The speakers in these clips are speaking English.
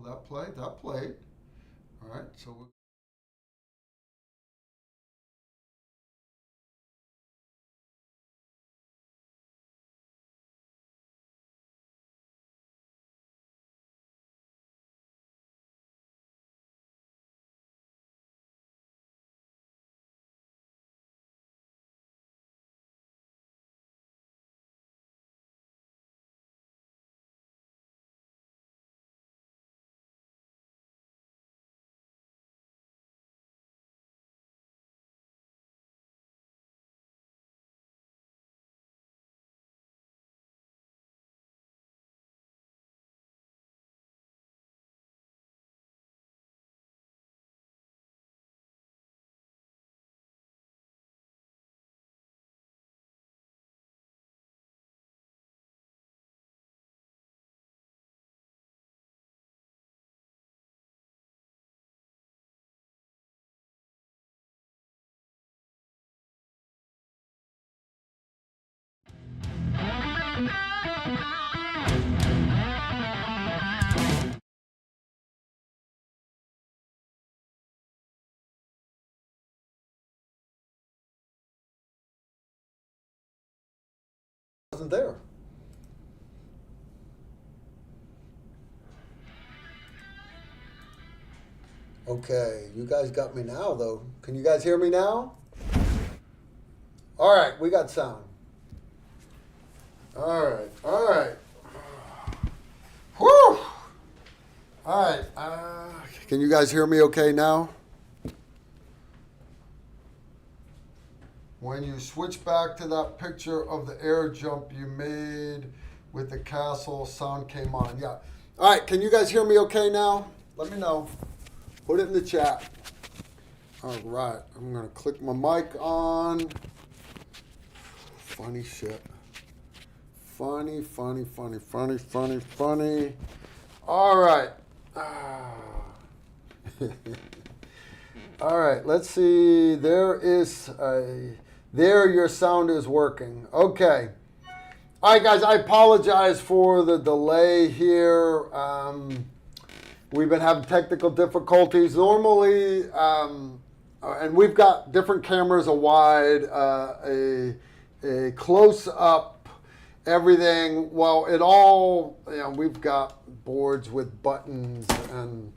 that played. That played. All right, so we're wasn't there. Okay, you guys got me now, though. Can you guys hear me now? All right, we got sound. All right, all right. Whew! All right, can you guys hear me okay now? When you switch back to that picture of the air jump you made with the castle, sound came on. Yeah. All right, can you guys hear me okay now? Let me know. Put it in the chat. All right, I'm gonna click my mic on. Funny shit. Funny, funny, funny, funny, funny, funny. All right. All right, let's see. There your sound is working. Okay. All right, guys, I apologize for the delay here. We've been having technical difficulties. Normally, and we've got different cameras, a wide, a close-up, everything. Well, it all, we've got boards with buttons and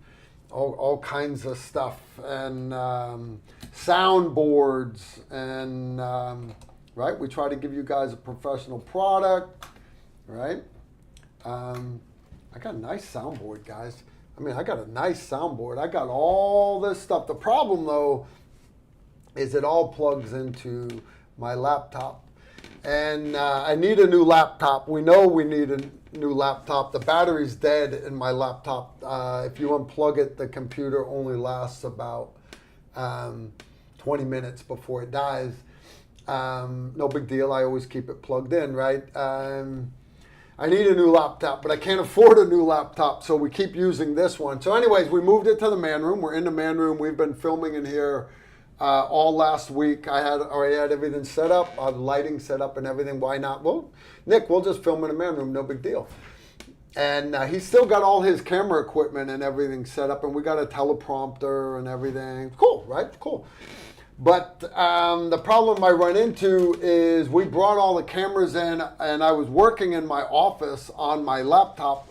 all kinds of stuff, and sound boards, and right, we try to give you guys a professional product, right? I got a nice soundboard, guys. I mean, I got a nice soundboard. I got all this stuff. The problem, though, is it all plugs into my laptop. And I need a new laptop. We know we need a new laptop. The battery's dead in my laptop. If you unplug it, the computer only lasts about 20 minutes before it dies. No big deal. I always keep it plugged in, right? I need a new laptop, but I can't afford a new laptop, so we keep using this one. So anyways, we moved it to the man room. We're in the man room. We've been filming in here all last week. I already had everything set up, lighting set up and everything. Why not? Well, Nick, we'll just film in the man room. No big deal. And he's still got all his camera equipment and everything set up, and we got a teleprompter and everything. Cool, right? Cool. But the problem I run into is we brought all the cameras in, and I was working in my office on my laptop,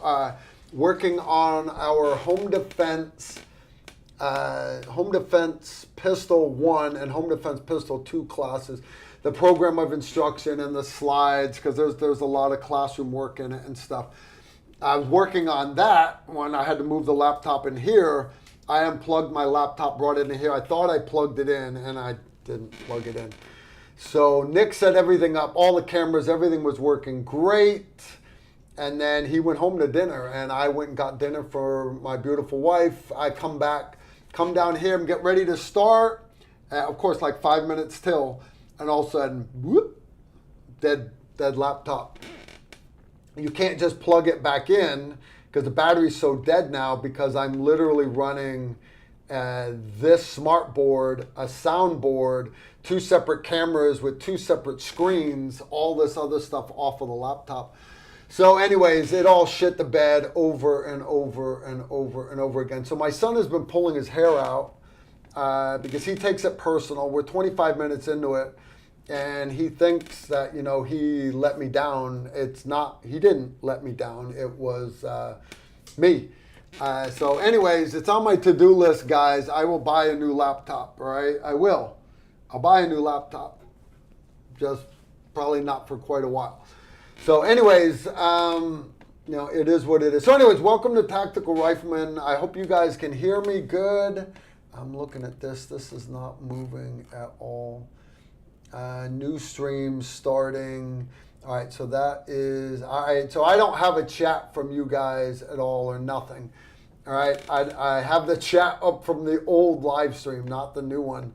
working on our Home Defense Pistol 1 and Home Defense Pistol 2 classes, the program of instruction and the slides, because there's a lot of classroom work in it and stuff. I was working on that when I had to move the laptop in here. I unplugged my laptop, brought it in here. I thought I plugged it in, and I didn't plug it in. So Nick set everything up, all the cameras, everything was working great. And then he went home to dinner, and I went and got dinner for my beautiful wife. I come down here and get ready to start. Of course, like 5 minutes till, and all of a sudden, whoop, dead laptop. You can't just plug it back in, because the battery's so dead now, because I'm literally running this smart board, a sound board, 2 separate cameras with 2 separate screens, all this other stuff off of the laptop. So anyways, it all shit the bed over and over and over and over again. So my son has been pulling his hair out because he takes it personal. We're 25 minutes into it, and he thinks that, you know, he let me down. It's not, he didn't let me down. It was me. So anyways, it's on my to-do list, guys. I will buy a new laptop, all right? I will. I'll buy a new laptop. Just probably not for quite a while. So anyways, you know, it is what it is. So anyways, welcome to Tactical Rifleman. I hope you guys can hear me good. I'm looking at this. This is not moving at all. New stream starting. All right, so that is, all right, so I don't have a chat from you guys at all or nothing. All right, I have the chat up from the old live stream, not the new one.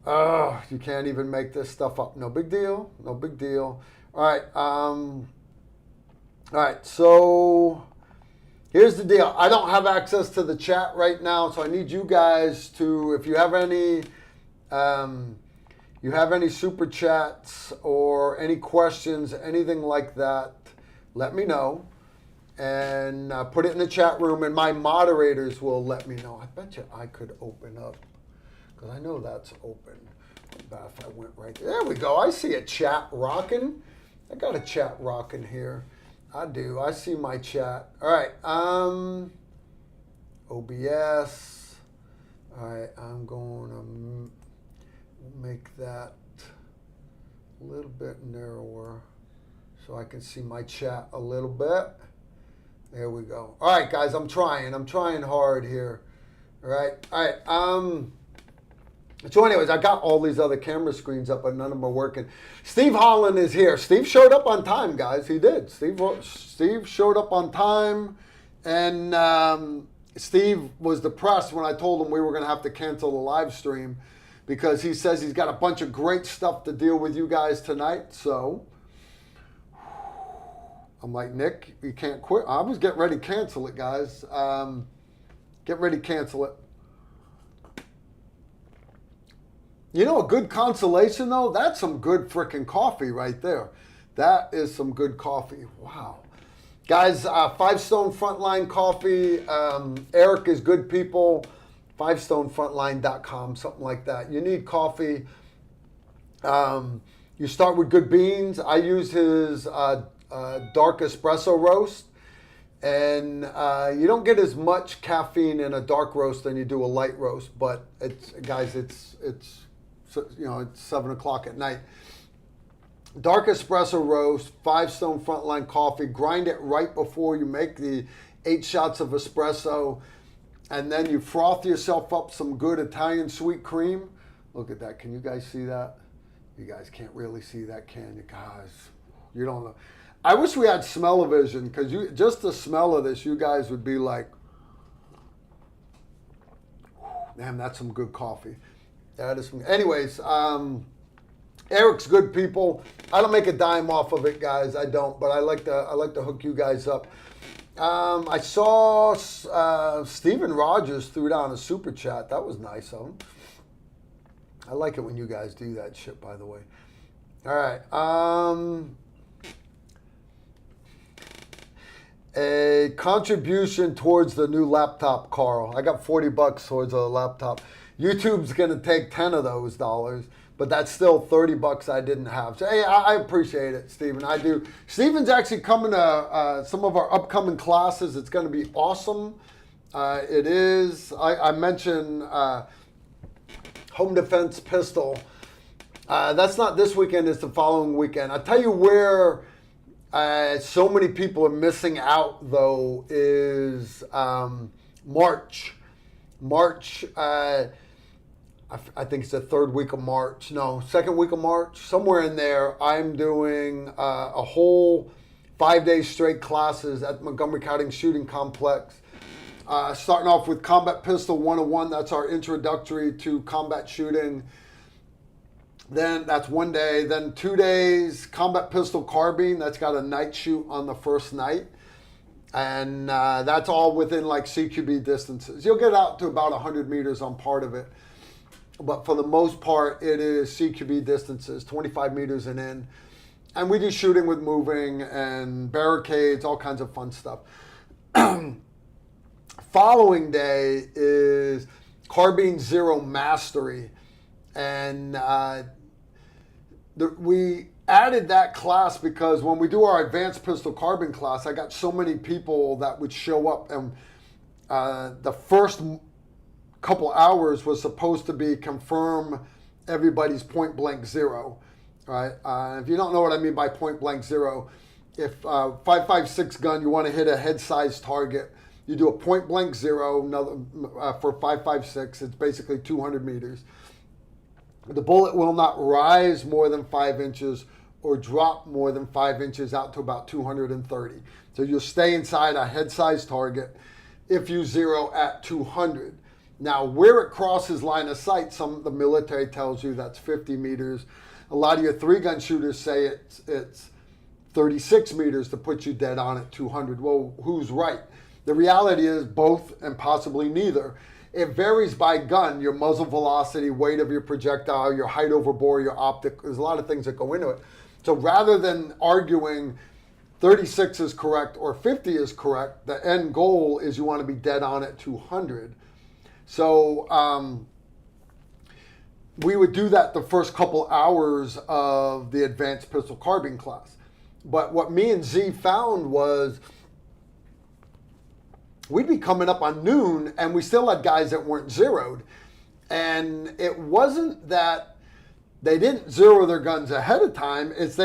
Oh, you can't even make this stuff up. No big deal, no big deal. All right, so here's the deal. I don't have access to the chat right now, so I need you guys to, if you have any, super chats or any questions, anything like that, let me know and put it in the chat room, and my moderators will let me know. I bet you I could open up, because I know that's open. What about if I went right there? We go. I see a chat rocking. I got a chat rocking here. I do. I see my chat. All right. OBS. All right. I'm going to make that a little bit narrower so I can see my chat a little bit. There we go. All right, guys. I'm trying hard here. All right. All right. So anyways, I got all these other camera screens up, but none of them are working. Steve Holland is here. Steve showed up on time, guys. He did. Steve showed up on time, and Steve was depressed when I told him we were going to have to cancel the live stream because he says he's got a bunch of great stuff to deal with you guys tonight. So I'm like, Nick, you can't quit. I was getting ready to cancel it, guys. Get ready to cancel it. You know, a good consolation, though, that's some good freaking coffee right there. That is some good coffee. Wow. Guys, 5 Stone Frontline Coffee. Eric is good people. 5stonefrontline.com, something like that. You need coffee. You start with good beans. I use his dark espresso roast. And you don't get as much caffeine in a dark roast than you do a light roast. But, it's you know, it's 7 o'clock at night. Dark espresso roast, 5 Stone Frontline coffee. Grind it right before you make the 8 shots of espresso. And then you froth yourself up some good Italian sweet cream. Look at that. Can you guys see that? You guys can't really see that, can you guys? You don't know. I wish we had smell-o-vision, because just the smell of this, you guys would be like, damn, that's some good coffee. That is some, anyways, Eric's good people. I don't make a dime off of it, guys. I don't, but I like to hook you guys up. I saw Steven Rogers threw down a super chat. That was nice of him. I like it when you guys do that shit, by the way. All right. A contribution towards the new laptop, Carl. I got $40 towards a laptop. YouTube's going to take 10 of those dollars, but that's still $30 I didn't have. So, hey, I appreciate it, Stephen. I do. Stephen's actually coming to some of our upcoming classes. It's going to be awesome. It is. I mentioned home defense pistol. That's not this weekend. It's the following weekend. I'll tell you where so many people are missing out, though, is March. March, I think it's the 3rd week of March. No, 2nd week of March. Somewhere in there, I'm doing a whole 5 days straight classes at the Montgomery County Shooting Complex. Starting off with Combat Pistol 101. That's our introductory to combat shooting. Then that's 1 day. Then 2 days, Combat Pistol Carbine. That's got a night shoot on the first night. And that's all within like CQB distances. You'll get out to about 100 meters on part of it. But for the most part, it is CQB distances, 25 meters and in. And we do shooting with moving and barricades, all kinds of fun stuff. Following day is Carbine Zero Mastery. And we added that class because when we do our advanced pistol carbine class, I got so many people that would show up, and the first couple hours was supposed to be confirm everybody's point blank zero, right? If you don't know what I mean by point blank zero, if 5.56 gun, you want to hit a head size target, you do a point blank zero. For 5.56, it's basically 200 meters. The bullet will not rise more than 5 inches or drop more than 5 inches out to about 230. So you'll stay inside a head size target if you zero at 200. Now, where it crosses line of sight, the military tells you that's 50 meters. A lot of your 3-gun shooters say it's 36 meters to put you dead on at 200. Well, who's right? The reality is both and possibly neither. It varies by gun, your muzzle velocity, weight of your projectile, your height over bore, your optic. There's a lot of things that go into it. So rather than arguing 36 is correct or 50 is correct, the end goal is you want to be dead on at 200. So we would do that the first couple hours of the advanced pistol carbine class. But what me and Z found was we'd be coming up on noon and we still had guys that weren't zeroed. And it wasn't that they didn't zero their guns ahead of time, it's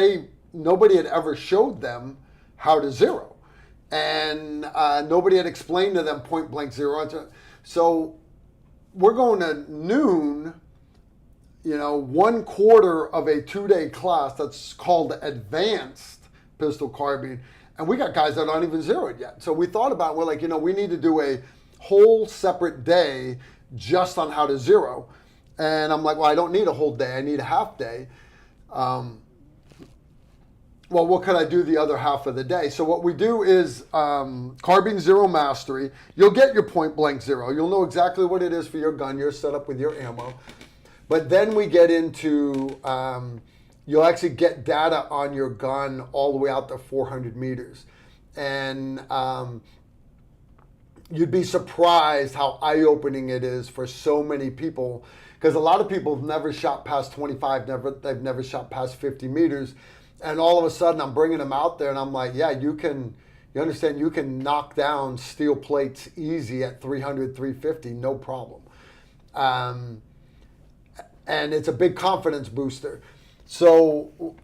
nobody had ever showed them how to zero. And nobody had explained to them point blank zero. So we're going to noon, 1/4 of a 2-day class that's called advanced pistol carbine. And we got guys that aren't even zeroed yet. So we thought about, we're like, we need to do a whole separate day just on how to zero. And I'm like, well, I don't need a whole day. I need a half day. Well, what could I do the other half of the day? So what we do is Carbine Zero Mastery. You'll get your point blank zero. You'll know exactly what it is for your gun. You're set up with your ammo. But then we get into... you'll actually get data on your gun all the way out to 400 meters. And you'd be surprised how eye-opening it is for so many people. Because a lot of people have never shot past 25, they've never shot past 50 meters. And all of a sudden I'm bringing them out there and I'm like, yeah, you understand you can knock down steel plates easy at 300, 350, no problem. And it's a big confidence booster. So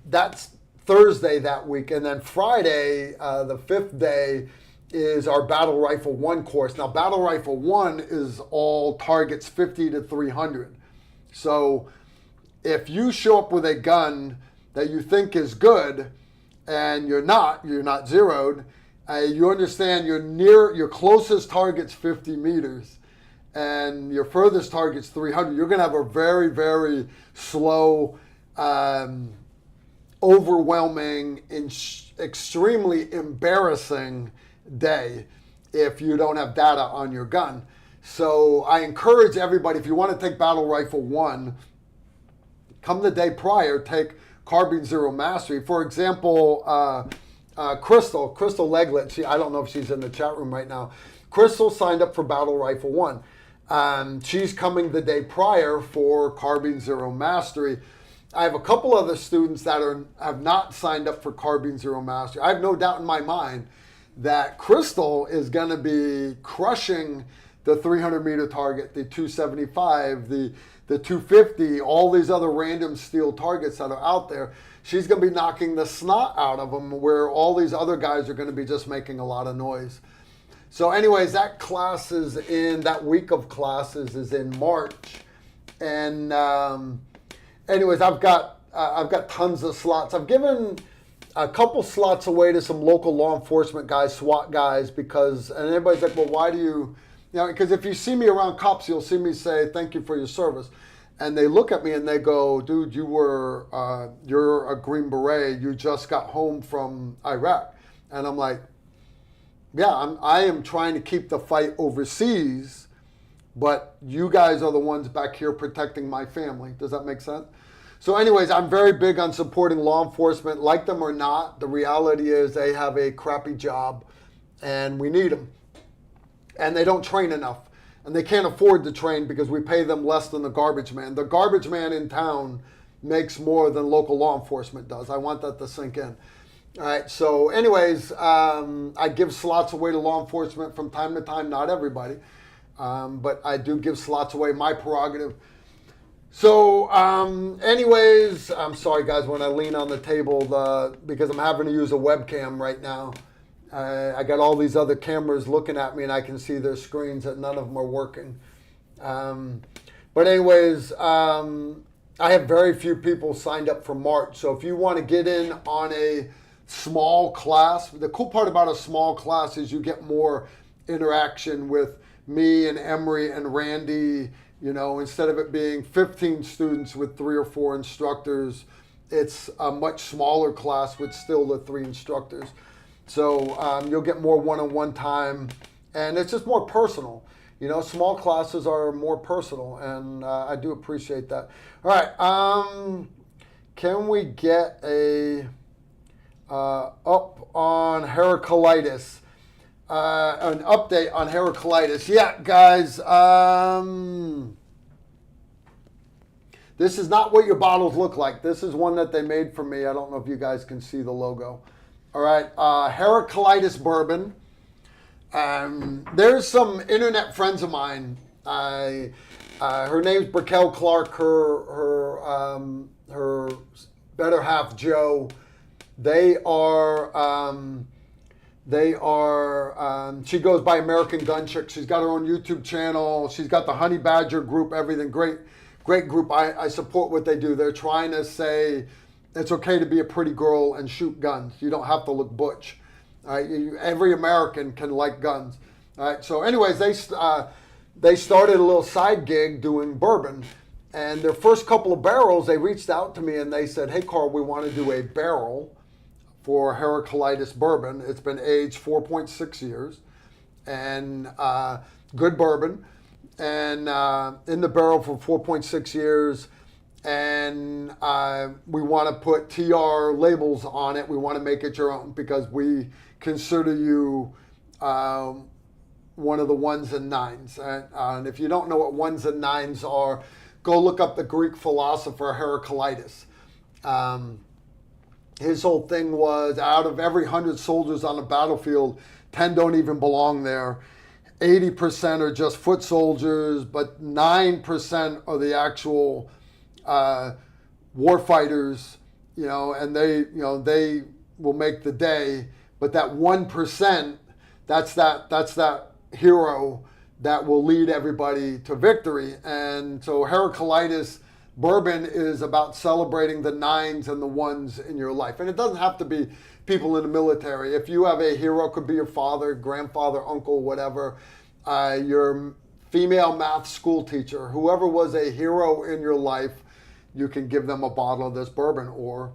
that's Thursday that week. And then Friday, the 5th day, is our Battle Rifle 1 course. Now, Battle Rifle 1 is all targets 50 to 300. So if you show up with a gun that you think is good and you're not zeroed, you understand your closest target's 50 meters and your furthest target's 300. You're going to have a very, very slow, overwhelming, extremely embarrassing day if you don't have data on your gun. So I encourage everybody, if you want to take Battle Rifle 1, come the day prior, take Carbine Zero Mastery. For example, Crystal Leglet, I don't know if she's in the chat room right now. Crystal signed up for Battle Rifle 1. She's coming the day prior for Carbine Zero Mastery. I have a couple other students that have not signed up for Carbine Zero Mastery. I have no doubt in my mind that Crystal is going to be crushing the 300 meter target, the 275, the 250, all these other random steel targets that are out there. She's going to be knocking the snot out of them, where all these other guys are going to be just making a lot of noise. So anyways, that week of classes is in March. And anyways, I've got tons of slots. I've given a couple slots away to some local law enforcement guys, SWAT guys, and everybody's like, well, why do you, because if you see me around cops, you'll see me say, thank you for your service. And they look at me and they go, dude, you're a Green Beret. You just got home from Iraq. And I'm like, yeah, I am trying to keep the fight overseas, but you guys are the ones back here protecting my family. Does that make sense? So anyways, I'm very big on supporting law enforcement. Like them or not, the reality is they have a crappy job and we need them. And they don't train enough. And they can't afford to train because we pay them less than the garbage man. The garbage man in town makes more than local law enforcement does. I want that to sink in. All right, so anyways, I give slots away to law enforcement from time to time, not everybody, but I do give slots away, my prerogative. So anyways, I'm sorry guys when I lean on the table because I'm having to use a webcam right now. I got all these other cameras looking at me and I can see their screens that none of them are working. But anyways, I have very few people signed up for March. So if you want to get in on a small class, the cool part about a small class is you get more interaction with me and Emery and Randy. You know, instead of it being 15 students with 3 or 4 instructors, it's a much smaller class with still the 3 instructors. So you'll get more one-on-one time, and it's just more personal. You know, small classes are more personal, and I do appreciate that. All right, can we get a up on Heraclitus? An update on Heraclitus. Yeah, guys, this is not what your bottles look like. This is one that they made for me. I don't know if you guys can see the logo. All right, Heraclitus bourbon. There's some internet friends of mine. Her name's Brickell Clark. Her better half Joe. They are. She goes by American Gun Chick. She's got her own YouTube channel. She's got the Honey Badger group. Everything great group. I support what they do. They're trying to say it's okay to be a pretty girl and shoot guns. You don't have to look butch. All right? Every American can like guns. All right. So, anyways, they started a little side gig doing bourbon, and their first couple of barrels, they reached out to me and they said, "Hey, Carl, we want to do a barrel for Heraclitus bourbon. It's been aged 4.6 years, and good bourbon, and in the barrel for 4.6 years." And we want to put TR labels on it. We want to make it your own because we consider you one of the ones and nines. And if you don't know what ones and nines are, go look up the Greek philosopher Heraclitus. His whole thing was out of every 100 soldiers on the battlefield, 10 don't even belong there. 80% are just foot soldiers, but 9% are the actual war fighters, and they will make the day. But that 1%, that's that hero that will lead everybody to victory. And so Heraclitus bourbon is about celebrating the nines and the ones in your life. And it doesn't have to be people in the military. If you have a hero, could be your father, grandfather, uncle, whatever, your female math school teacher, whoever was a hero in your life, you can give them a bottle of this bourbon or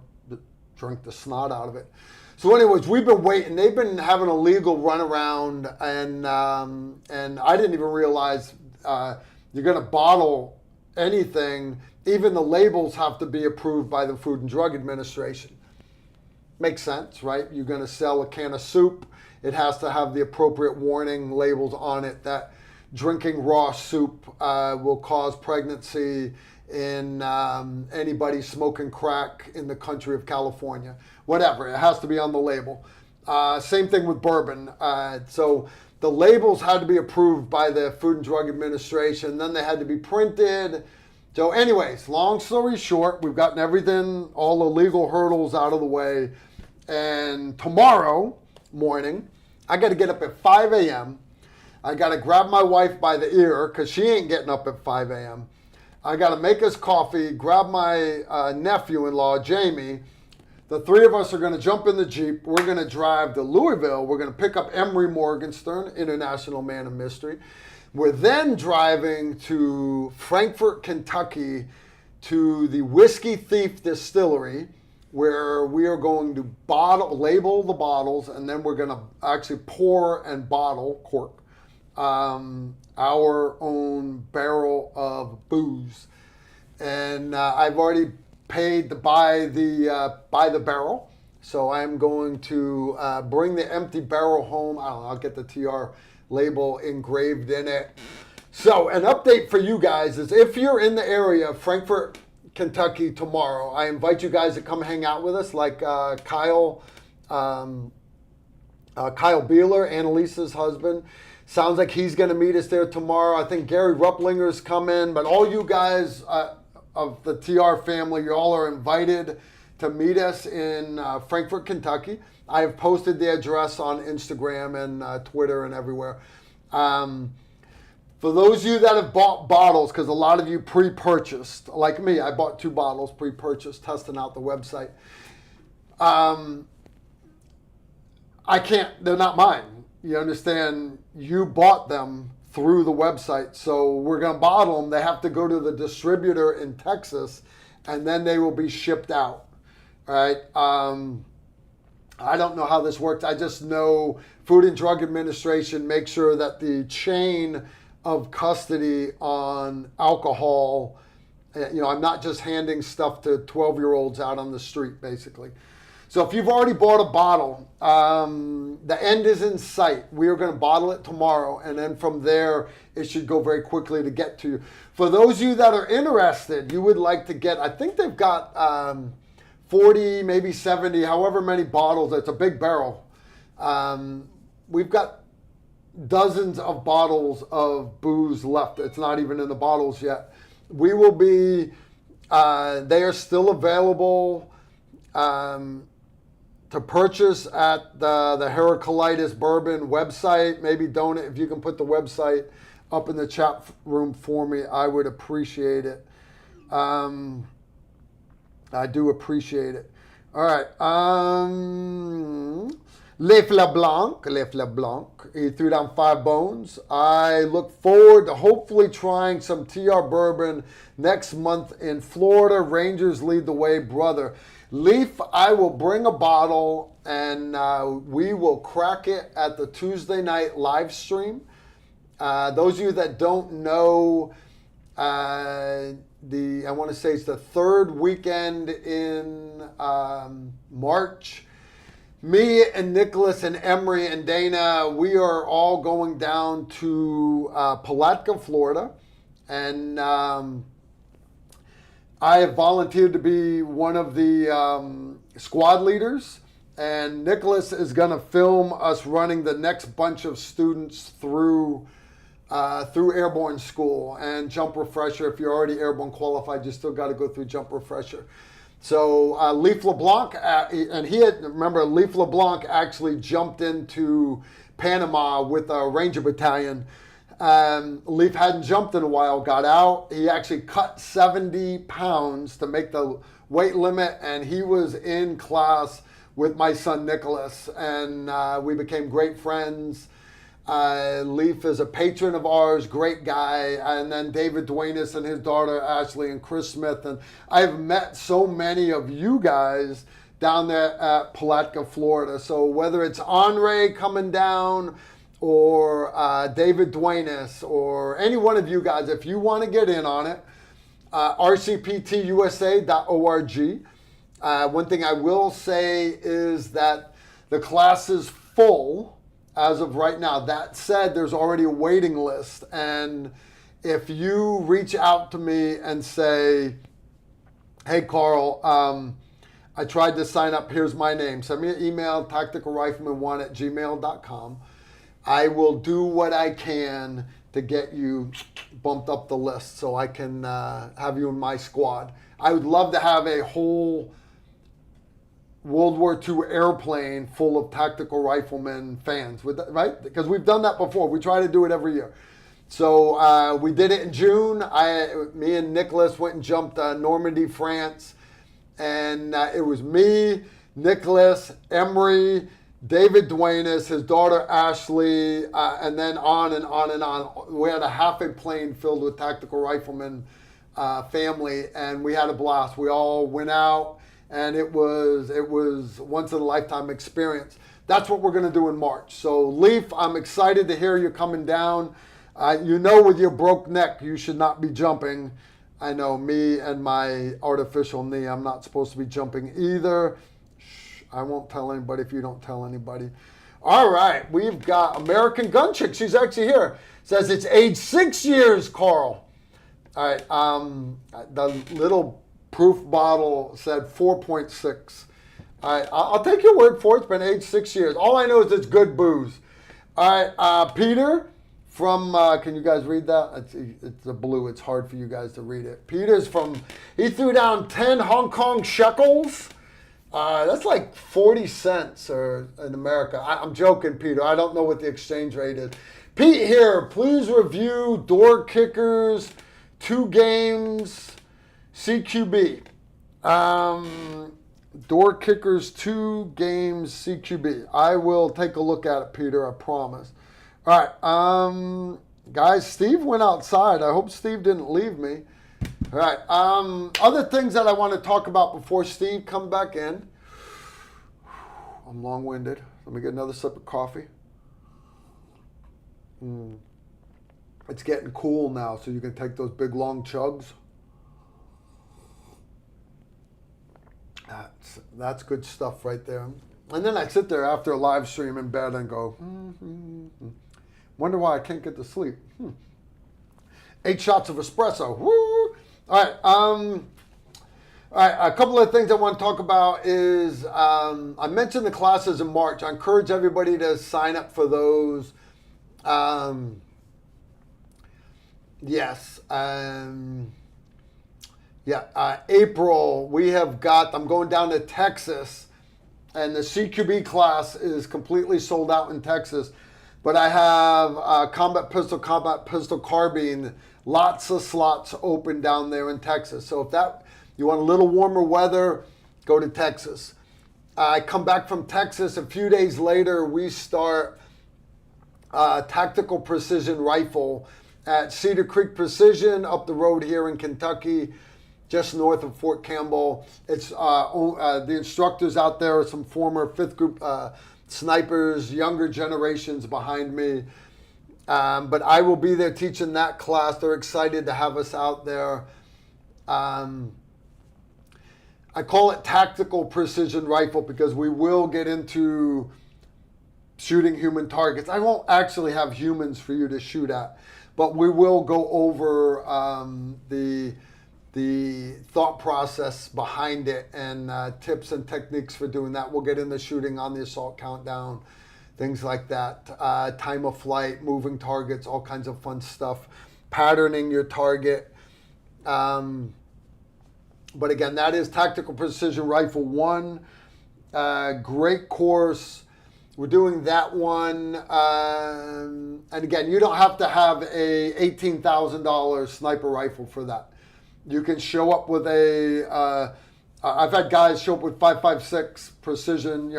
drink the snot out of it. So anyways, we've been waiting. They've been having a legal runaround, and I didn't even realize you're going to bottle anything. Even the labels have to be approved by the Food and Drug Administration. Makes sense, right? You're going to sell a can of soup. It has to have the appropriate warning labels on it that drinking raw soup will cause pregnancy in anybody smoking crack in the country of California. Whatever, it has to be on the label. Same thing with bourbon. So the labels had to be approved by the Food and Drug Administration. Then they had to be printed. So anyways, long story short, we've gotten everything, all the legal hurdles out of the way. And tomorrow morning, I got to get up at 5 a.m. I got to grab my wife by the ear because she ain't getting up at 5 a.m. I got to make us coffee, grab my nephew-in-law, Jamie. The three of us are going to jump in the Jeep. We're going to drive to Louisville. We're going to pick up Emery Morgenstern, international man of mystery. We're then driving to Frankfort, Kentucky, to the Whiskey Thief Distillery, where we are going to label the bottles, and then we're going to actually pour and bottle, cork, our own barrel of booze. And I've already paid to buy the barrel. So I'm going to bring the empty barrel home. I'll get the TR label engraved in it. So an update for you guys is if you're in the area of Frankfort, Kentucky tomorrow, I invite you guys to come hang out with us, like Kyle Beeler, Annalisa's husband. Sounds like he's going to meet us there tomorrow. I think Gary Rupplinger's coming, but all you guys of the TR family, you all are invited to meet us in Frankfort, Kentucky. I have posted the address on Instagram and Twitter and everywhere. For those of you that have bought bottles, because a lot of you pre-purchased, like me, I bought 2 bottles pre-purchased, testing out the website. I can't, they're not mine. You understand? You bought them through the website, so we're going to bottle them. They have to go to the distributor in Texas, and then they will be shipped out. All right. I don't know how this works. I just know Food and Drug Administration makes sure that the chain of custody on alcohol, I'm not just handing stuff to 12-year-olds out on the street, basically. So if you've already bought a bottle, the end is in sight. We are going to bottle it tomorrow, and then from there, it should go very quickly to get to you. For those of you that are interested, you would like to get, I think they've got 40, maybe 70, however many bottles. It's a big barrel. We've got dozens of bottles of booze left. It's not even in the bottles yet. We will be, they are still available to purchase at the Heraclitus bourbon website. Maybe donate, if you can put the website up in the chat room for me, I would appreciate it. I do appreciate it. All right. Le Blanc, he threw down 5 bones. I look forward to hopefully trying some TR bourbon next month in Florida. Rangers lead the way, brother. Leaf, I will bring a bottle and we will crack it at the Tuesday night live stream. Those of you that don't know, I want to say it's the 3rd weekend in March. Me and Nicholas and Emery and Dana, we are all going down to Palatka, Florida. And I have volunteered to be one of the squad leaders. And Nicholas is going to film us running the next bunch of students through Airborne school and jump refresher. If you're already Airborne qualified, you still got to go through jump refresher. So Leaf LeBlanc, and Leaf LeBlanc actually jumped into Panama with a Ranger Battalion. Leaf hadn't jumped in a while, got out. He actually cut 70 pounds to make the weight limit, and he was in class with my son Nicholas, and we became great friends. Leaf is a patron of ours, great guy. And then David Duenas and his daughter Ashley and Chris Smith. And I've met so many of you guys down there at Palatka, Florida. So whether it's Andre coming down or David Duenas or any one of you guys, if you want to get in on it, rcptusa.org. One thing I will say is that the class is full as of right now. That said, there's already a waiting list. And if you reach out to me and say, hey, Carl, I tried to sign up. Here's my name. Send me an email, tacticalrifleman1@gmail.com. I will do what I can to get you bumped up the list so I can have you in my squad. I would love to have a whole World War II airplane full of tactical rifleman fans, right? Because we've done that before. We try to do it every year. So we did it in June. Me and Nicholas went and jumped Normandy, France. And it was me, Nicholas, Emery, David Duenas, his daughter Ashley, and then on and on and on. We had a half a plane filled with tactical rifleman family, and we had a blast. We all went out. And it was once in a lifetime experience. That's what we're going to do in March. So Leaf, I'm excited to hear you coming down. With your broke neck, you should not be jumping. I know me and my artificial knee, I'm not supposed to be jumping either. Shh, I won't tell anybody if you don't tell anybody. All right, we've got American Gun Chick. She's actually here. Says it's age 6 years, Carl. All right, the little proof bottle said 4.6. All right, I'll take your word for it. It's been age 6 years. All I know is it's good booze. All right, Peter from, can you guys read that? It's a blue. It's hard for you guys to read it. Peter's from, he threw down 10 Hong Kong shekels. That's like 40 cents or in America. I'm joking, Peter. I don't know what the exchange rate is. Pete here, please review Door Kickers 2 games CQB. Door Kickers 2 games CQB. I will take a look at it, Peter, I promise. All right, guys, Steve went outside. I hope Steve didn't leave me. All right, other things that I want to talk about before Steve come back in. I'm long-winded. Let me get another sip of coffee. It's getting cool now, so you can take those big, long chugs. That's good stuff right there. And then I sit there after a live stream in bed and go, wonder why I can't get to sleep. 8 shots of espresso. Woo! All right, a couple of things I want to talk about is I mentioned the classes in March. I encourage everybody to sign up for those. April, we have got, I'm going down to Texas, and the CQB class is completely sold out in Texas. But I have combat pistol, carbine, lots of slots open down there in Texas. So if you want a little warmer weather, go to Texas. I come back from Texas. A few days later, we start tactical precision rifle at Cedar Creek Precision up the road here in Kentucky, just north of Fort Campbell. It's the instructors out there are some former 5th group snipers, younger generations behind me. But I will be there teaching that class. They're excited to have us out there. I call it tactical precision rifle because we will get into shooting human targets. I won't actually have humans for you to shoot at, but we will go over the thought process behind it and tips and techniques for doing that. We'll get into shooting on the assault countdown, things like that. Time of flight, moving targets, all kinds of fun stuff. Patterning your target. But again, that is Tactical Precision Rifle 1. Great course. We're doing that one. And again, you don't have to have a $18,000 sniper rifle for that. You can show up with I've had guys show up with 5.56 precision,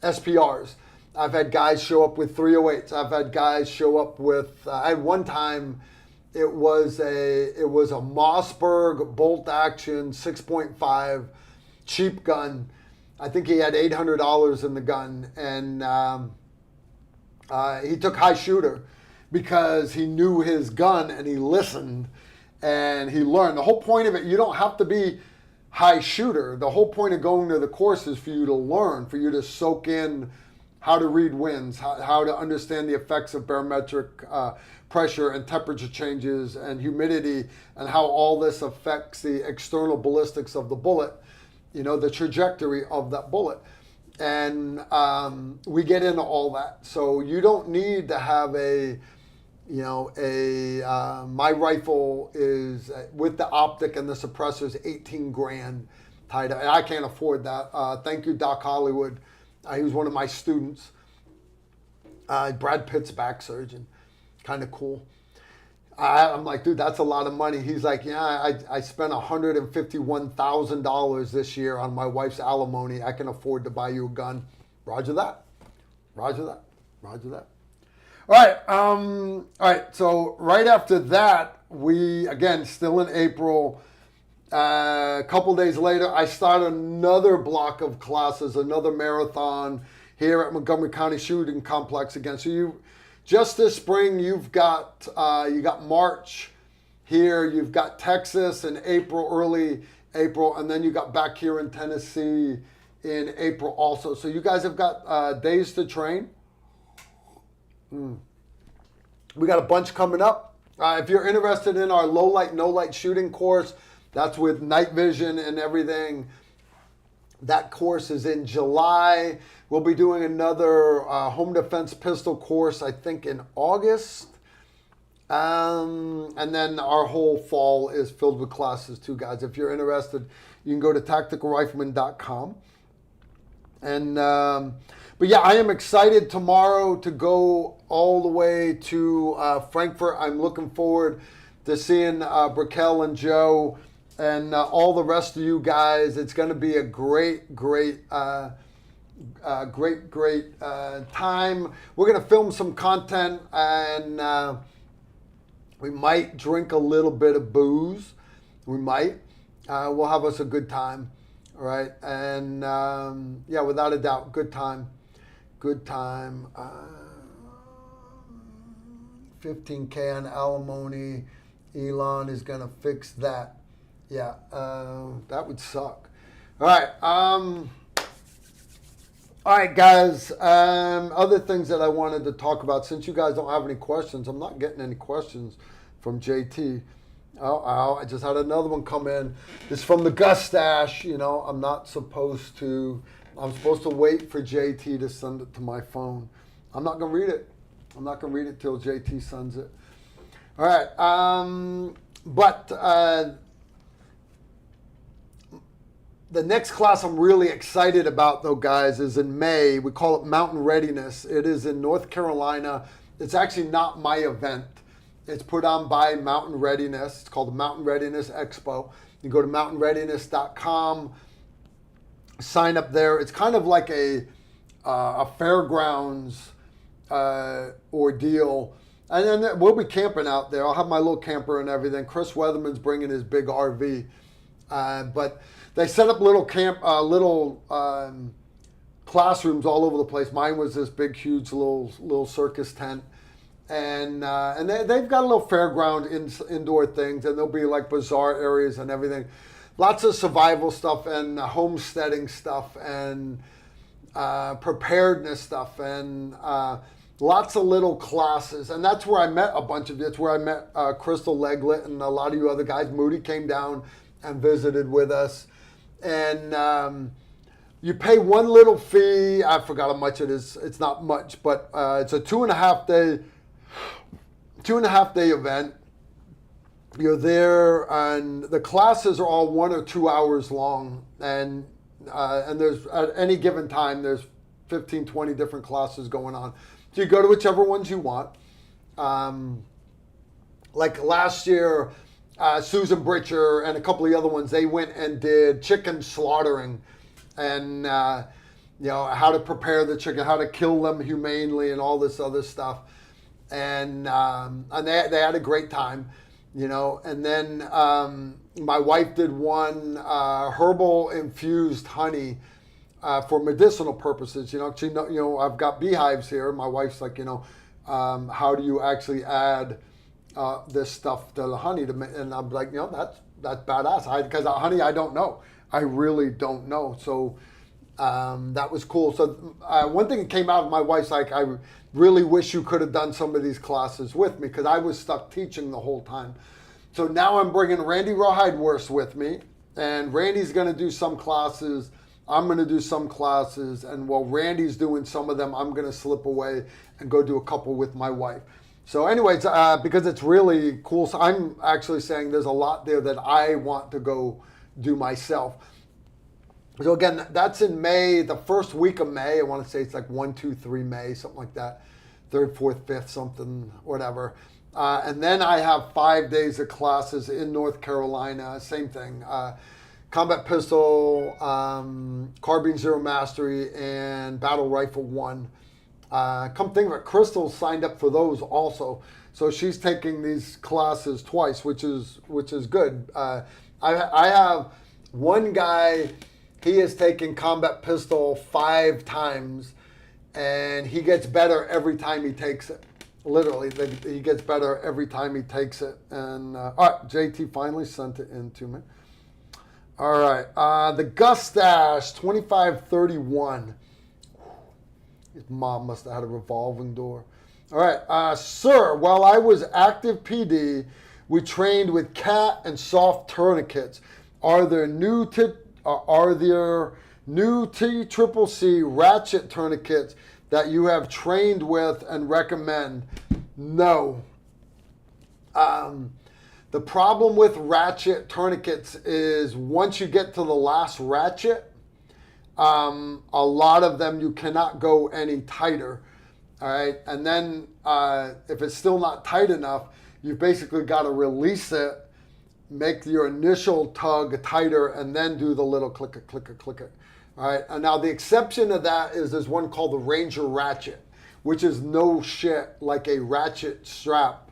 SPRs. I've had guys show up with 308s. I've had guys show up with, I had one time, it was a Mossberg bolt action 6.5 cheap gun. I think he had $800 in the gun, and he took high shooter because he knew his gun and he listened and he learned. The whole point of it, you don't have to be high shooter. The whole point of going to the course is for you to learn, for you to soak in how to read winds, how to understand the effects of barometric pressure and temperature changes and humidity, and how all this affects the external ballistics of the bullet, the trajectory of that bullet. And we get into all that. So you don't need to have my rifle is with the optic and the suppressors, 18 grand tied up. I can't afford that. Thank you, Doc Hollywood. He was one of my students. Brad Pitt's back surgeon. Kind of cool. I'm like, dude, that's a lot of money. He's like, yeah, I spent $151,000 this year on my wife's alimony. I can afford to buy you a gun. Roger that. Roger that. Roger that. All right. So right after that, we, again, still in April, a couple days later, I start another block of classes, another marathon here at Montgomery County Shooting Complex again. So just this spring, you got March here. You've got Texas in April, early April, and then you got back here in Tennessee in April also. So you guys have got days to train. We got a bunch coming up. If you're interested in our low light, no light shooting course, that's with night vision and everything. That course is in July. We'll be doing another home defense pistol course, I think, in August. And then our whole fall is filled with classes too, guys. If you're interested, you can go to tacticalrifleman.com. And but yeah, I am excited tomorrow to go all the way to Frankfurt. I'm looking forward to seeing Brickell and Joe and all the rest of you guys. It's going to be a great time. We're going to film some content, and we might drink a little bit of booze. We might. We'll have us a good time. All right. And yeah, without a doubt, good time. Good time. 15K on alimony. Elon is going to fix that. Yeah, that would suck. All right. All right, guys. Other things that I wanted to talk about, since you guys don't have any questions, I'm not getting any questions from JT. I just had another one come in. It's from the Gus stash. You know, I'm supposed to wait for JT to send it to my phone. I'm not going to read it. I'm not going to read it till JT sends it. All right. But the next class I'm really excited about, though, guys, is in May. We call it Mountain Readiness. It is in North Carolina. It's actually not my event. It's put on by Mountain Readiness. It's called the Mountain Readiness Expo. You go to mountainreadiness.com, sign up there. It's kind of like a fairgrounds ordeal. And then we'll be camping out there. I'll have my little camper and everything. Chris Weatherman's bringing his big RV. But they set up little classrooms all over the place. Mine was this big, huge little circus tent. And they've got a little fairground indoor things, and there'll be like bazaar areas and everything. Lots of survival stuff and homesteading stuff and preparedness stuff and lots of little classes. And that's where I met a bunch of you. It's where I met Crystal Leglet and a lot of you other guys. Moody came down and visited with us. And you pay one little fee. I forgot how much it is. It's not much, but it's a 2.5 day event. You're there, and the classes are all 1 or 2 hours long, and there's at any given time there's 15, 20 different classes going on. So you go to whichever ones you want. Like last year, Susan Britcher and a couple of the other ones, they went and did chicken slaughtering, and you know, how to prepare the chicken, how to kill them humanely, and all this other stuff. And they had a great time, you know. And then my wife did one herbal infused honey for medicinal purposes. You know, I've got beehives here. My wife's like, you know, how do you actually add this stuff to the honey? And I'm like, you know, that's badass. Because honey, I don't know. I really don't know. So that was cool. So one thing that came out of my wife's like, I really wish you could have done some of these classes with me, because I was stuck teaching the whole time. So now I'm bringing Randy Rawhide-Worst with me, and Randy's going to do some classes. I'm going to do some classes, and while Randy's doing some of them, I'm going to slip away and go do a couple with my wife. So anyways, because it's really cool, so I'm actually saying there's a lot there that I want to go do myself. So again, that's in May, the first week of May. I want to say it's like 1, 2, 3 May, something like that. 3rd, 4th, 5th, something, whatever. And then I have 5 days of classes in North Carolina. Same thing. Combat Pistol, Carbine Zero Mastery, and Battle Rifle 1. Come think of it, Crystal signed up for those also. So she's taking these classes twice, which is good. I have one guy. He has taken Combat Pistol 5 times, and he gets better every time he takes it. Literally, he gets better every time he takes it. And all right, JT finally sent it in to me. All right, the Gustache 2531. His mom must have had a revolving door. All right, sir, while I was active PD, we trained with cat and soft tourniquets. Are there new TCCC ratchet tourniquets that you have trained with and recommend? No. The problem with ratchet tourniquets is once you get to the last ratchet, a lot of them you cannot go any tighter. All right, and then if it's still not tight enough, you've basically got to release it, make your initial tug tighter, and then do the little clicker, clicker, clicker. All right, and now the exception to that is there's one called the Ranger Ratchet, which is no shit like a ratchet strap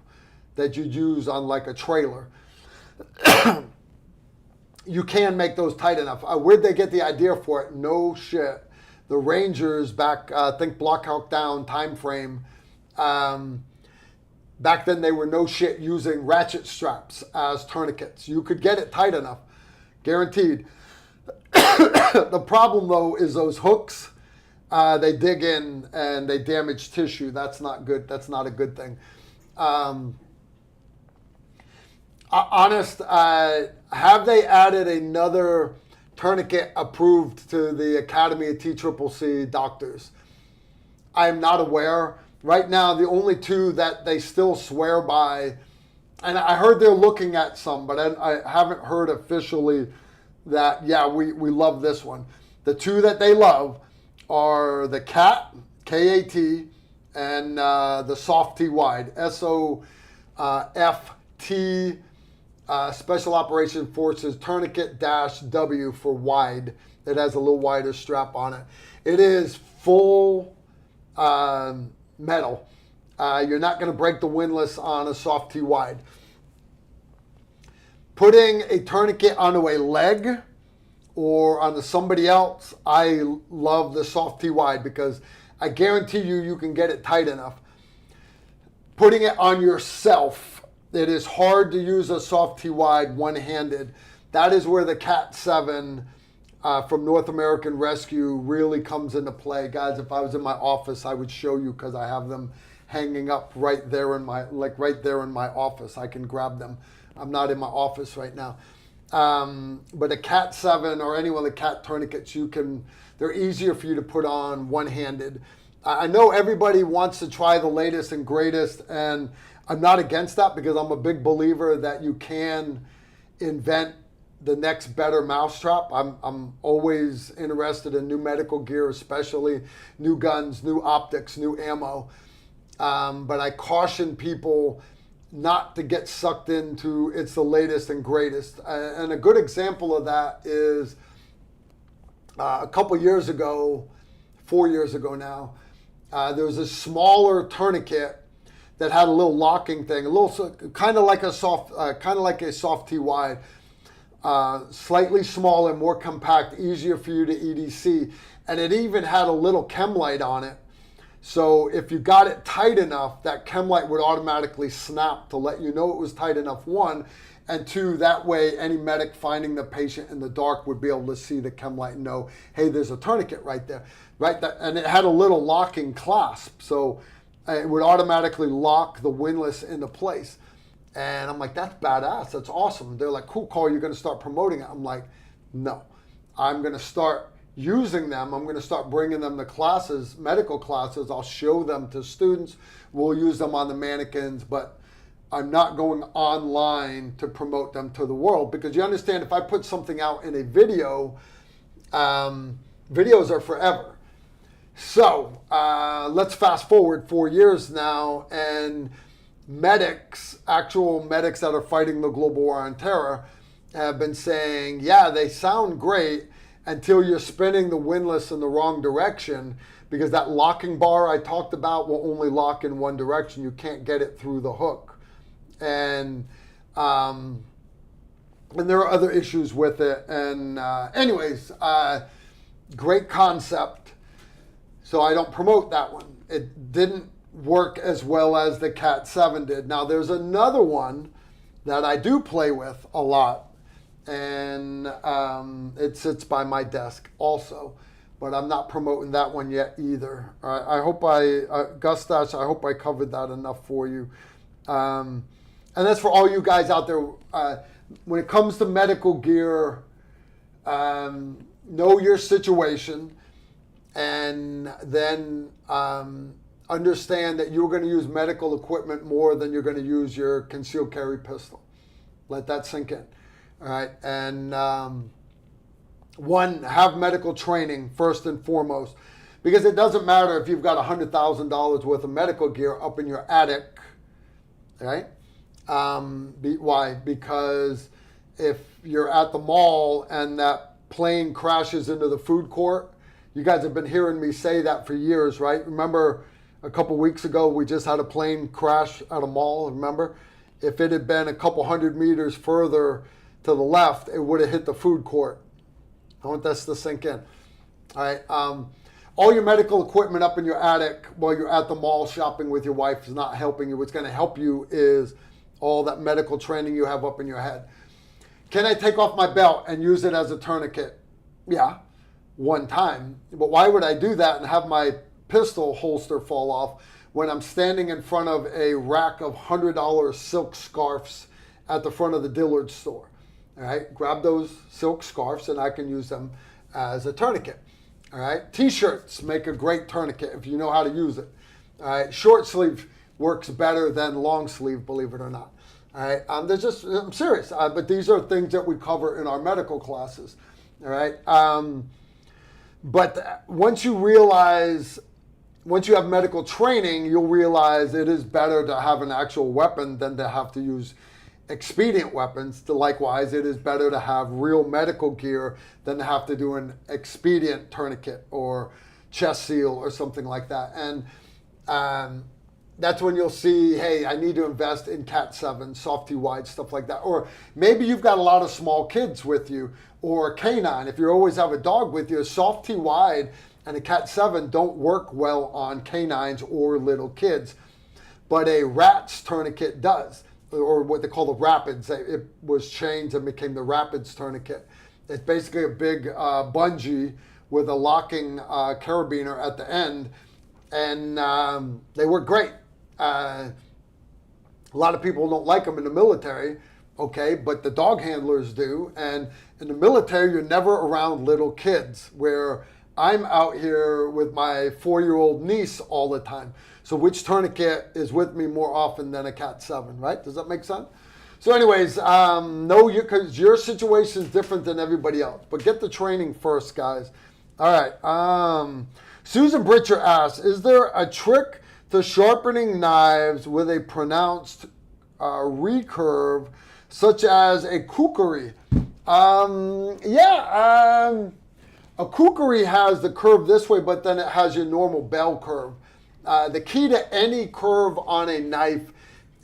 that you'd use on like a trailer. You can make those tight enough. Where'd they get the idea for it? No shit. The Rangers back, think Block Hawk Down time frame, back then they were no shit using ratchet straps as tourniquets. You could get it tight enough, guaranteed. The problem though is those hooks, they dig in and they damage tissue. That's not good. That's not a good thing. Have they added another tourniquet approved to the Academy of TCCC doctors? I am not aware. Right now, the only two that they still swear by, and I heard they're looking at some, but I haven't heard officially that, yeah, we love this one. The two that they love are the CAT, K-A-T, and the Soft T Wide, S-O-F-T, Special Operation Forces Tourniquet-W for wide. It has a little wider strap on it. It is full metal. You're not going to break the windlass on a Soft T Wide. Putting a tourniquet onto a leg or onto somebody else, I love the Soft T Wide because I guarantee you can get it tight enough. Putting it on yourself, it is hard to use a Soft T Wide one-handed. That is where the Cat 7 from North American Rescue really comes into play. Guys, if I was in my office, I would show you because I have them hanging up right there in my office. I can grab them. I'm not in my office right now. But a Cat 7 or any one of the Cat tourniquets, they're easier for you to put on one-handed. I know everybody wants to try the latest and greatest, and I'm not against that because I'm a big believer that you can invent the next better mousetrap. I'm always interested in new medical gear, especially new guns, new optics, new ammo. But I caution people not to get sucked into it's the latest and greatest. And a good example of that is a couple years ago, 4 years ago now, there was a smaller tourniquet that had a little locking thing, a little kind of like a soft T Wide, slightly smaller, more compact, easier for you to EDC, and it even had a little chem light on it. So if you got it tight enough, that chem light would automatically snap to let you know it was tight enough, one, and two, that way any medic finding the patient in the dark would be able to see the chem light and know, hey, there's a tourniquet right there, right? And it had a little locking clasp, so it would automatically lock the windlass into place. And I'm like, that's badass. That's awesome. They're like, cool, Carl, you're going to start promoting it. I'm like, no, I'm going to start using them. I'm going to start bringing them to classes, medical classes. I'll show them to students. We'll use them on the mannequins, but I'm not going online to promote them to the world because you understand if I put something out in a video, videos are forever. So let's fast forward 4 years now, and actual medics that are fighting the global war on terror have been saying, yeah, they sound great until you're spinning the windlass in the wrong direction because that locking bar I talked about will only lock in one direction. You can't get it through the hook. And there are other issues with it. And anyways, great concept. So I don't promote that one. It didn't work as well as the Cat 7 did. Now there's another one that I do play with a lot, and it sits by my desk also, but I'm not promoting that one yet either. I hope Gustash, I hope I covered that enough for you. And that's for all you guys out there. When it comes to medical gear, know your situation, and then understand that you're going to use medical equipment more than you're going to use your concealed carry pistol. Let that sink in. All right. And one, have medical training first and foremost, because it doesn't matter if you've got $100,000 worth of medical gear up in your attic. Right? Why? Because if you're at the mall and that plane crashes into the food court, you guys have been hearing me say that for years, right? Remember a couple weeks ago, we just had a plane crash at a mall, remember? If it had been a couple hundred meters further to the left, it would have hit the food court. I want this to sink in. All right. All your medical equipment up in your attic while you're at the mall shopping with your wife is not helping you. What's going to help you is all that medical training you have up in your head. Can I take off my belt and use it as a tourniquet? Yeah, one time. But why would I do that and have my pistol holster fall off when I'm standing in front of a rack of $100 silk scarves at the front of the Dillard store? All right, grab those silk scarves and I can use them as a tourniquet. All right, t-shirts make a great tourniquet if you know how to use it. All right, short sleeve works better than long sleeve, believe it or not. All right, I'm serious, but these are things that we cover in our medical classes. All right, but once you have medical training, you'll realize it is better to have an actual weapon than to have to use expedient weapons. Likewise, it is better to have real medical gear than to have to do an expedient tourniquet or chest seal or something like that. And that's when you'll see, hey, I need to invest in Cat 7, soft T wide, stuff like that. Or maybe you've got a lot of small kids with you, or a canine. If you always have a dog with you, a soft T wide and a Cat 7 don't work well on canines or little kids. But a rat's tourniquet does, or what they call the Rapids. It was changed and became the Rapids tourniquet. It's basically a big bungee with a locking carabiner at the end, and they work great. A lot of people don't like them in the military, okay, but the dog handlers do. And in the military, you're never around little kids, where I'm out here with my 4-year-old niece all the time. So which tourniquet is with me more often than a Cat 7, right? Does that make sense? So anyways, because your situation is different than everybody else. But get the training first, guys. All right. Susan Britcher asks, is there a trick to sharpening knives with a pronounced recurve, such as a kukri? A kukri has the curve this way, but then it has your normal bell curve. The key to any curve on a knife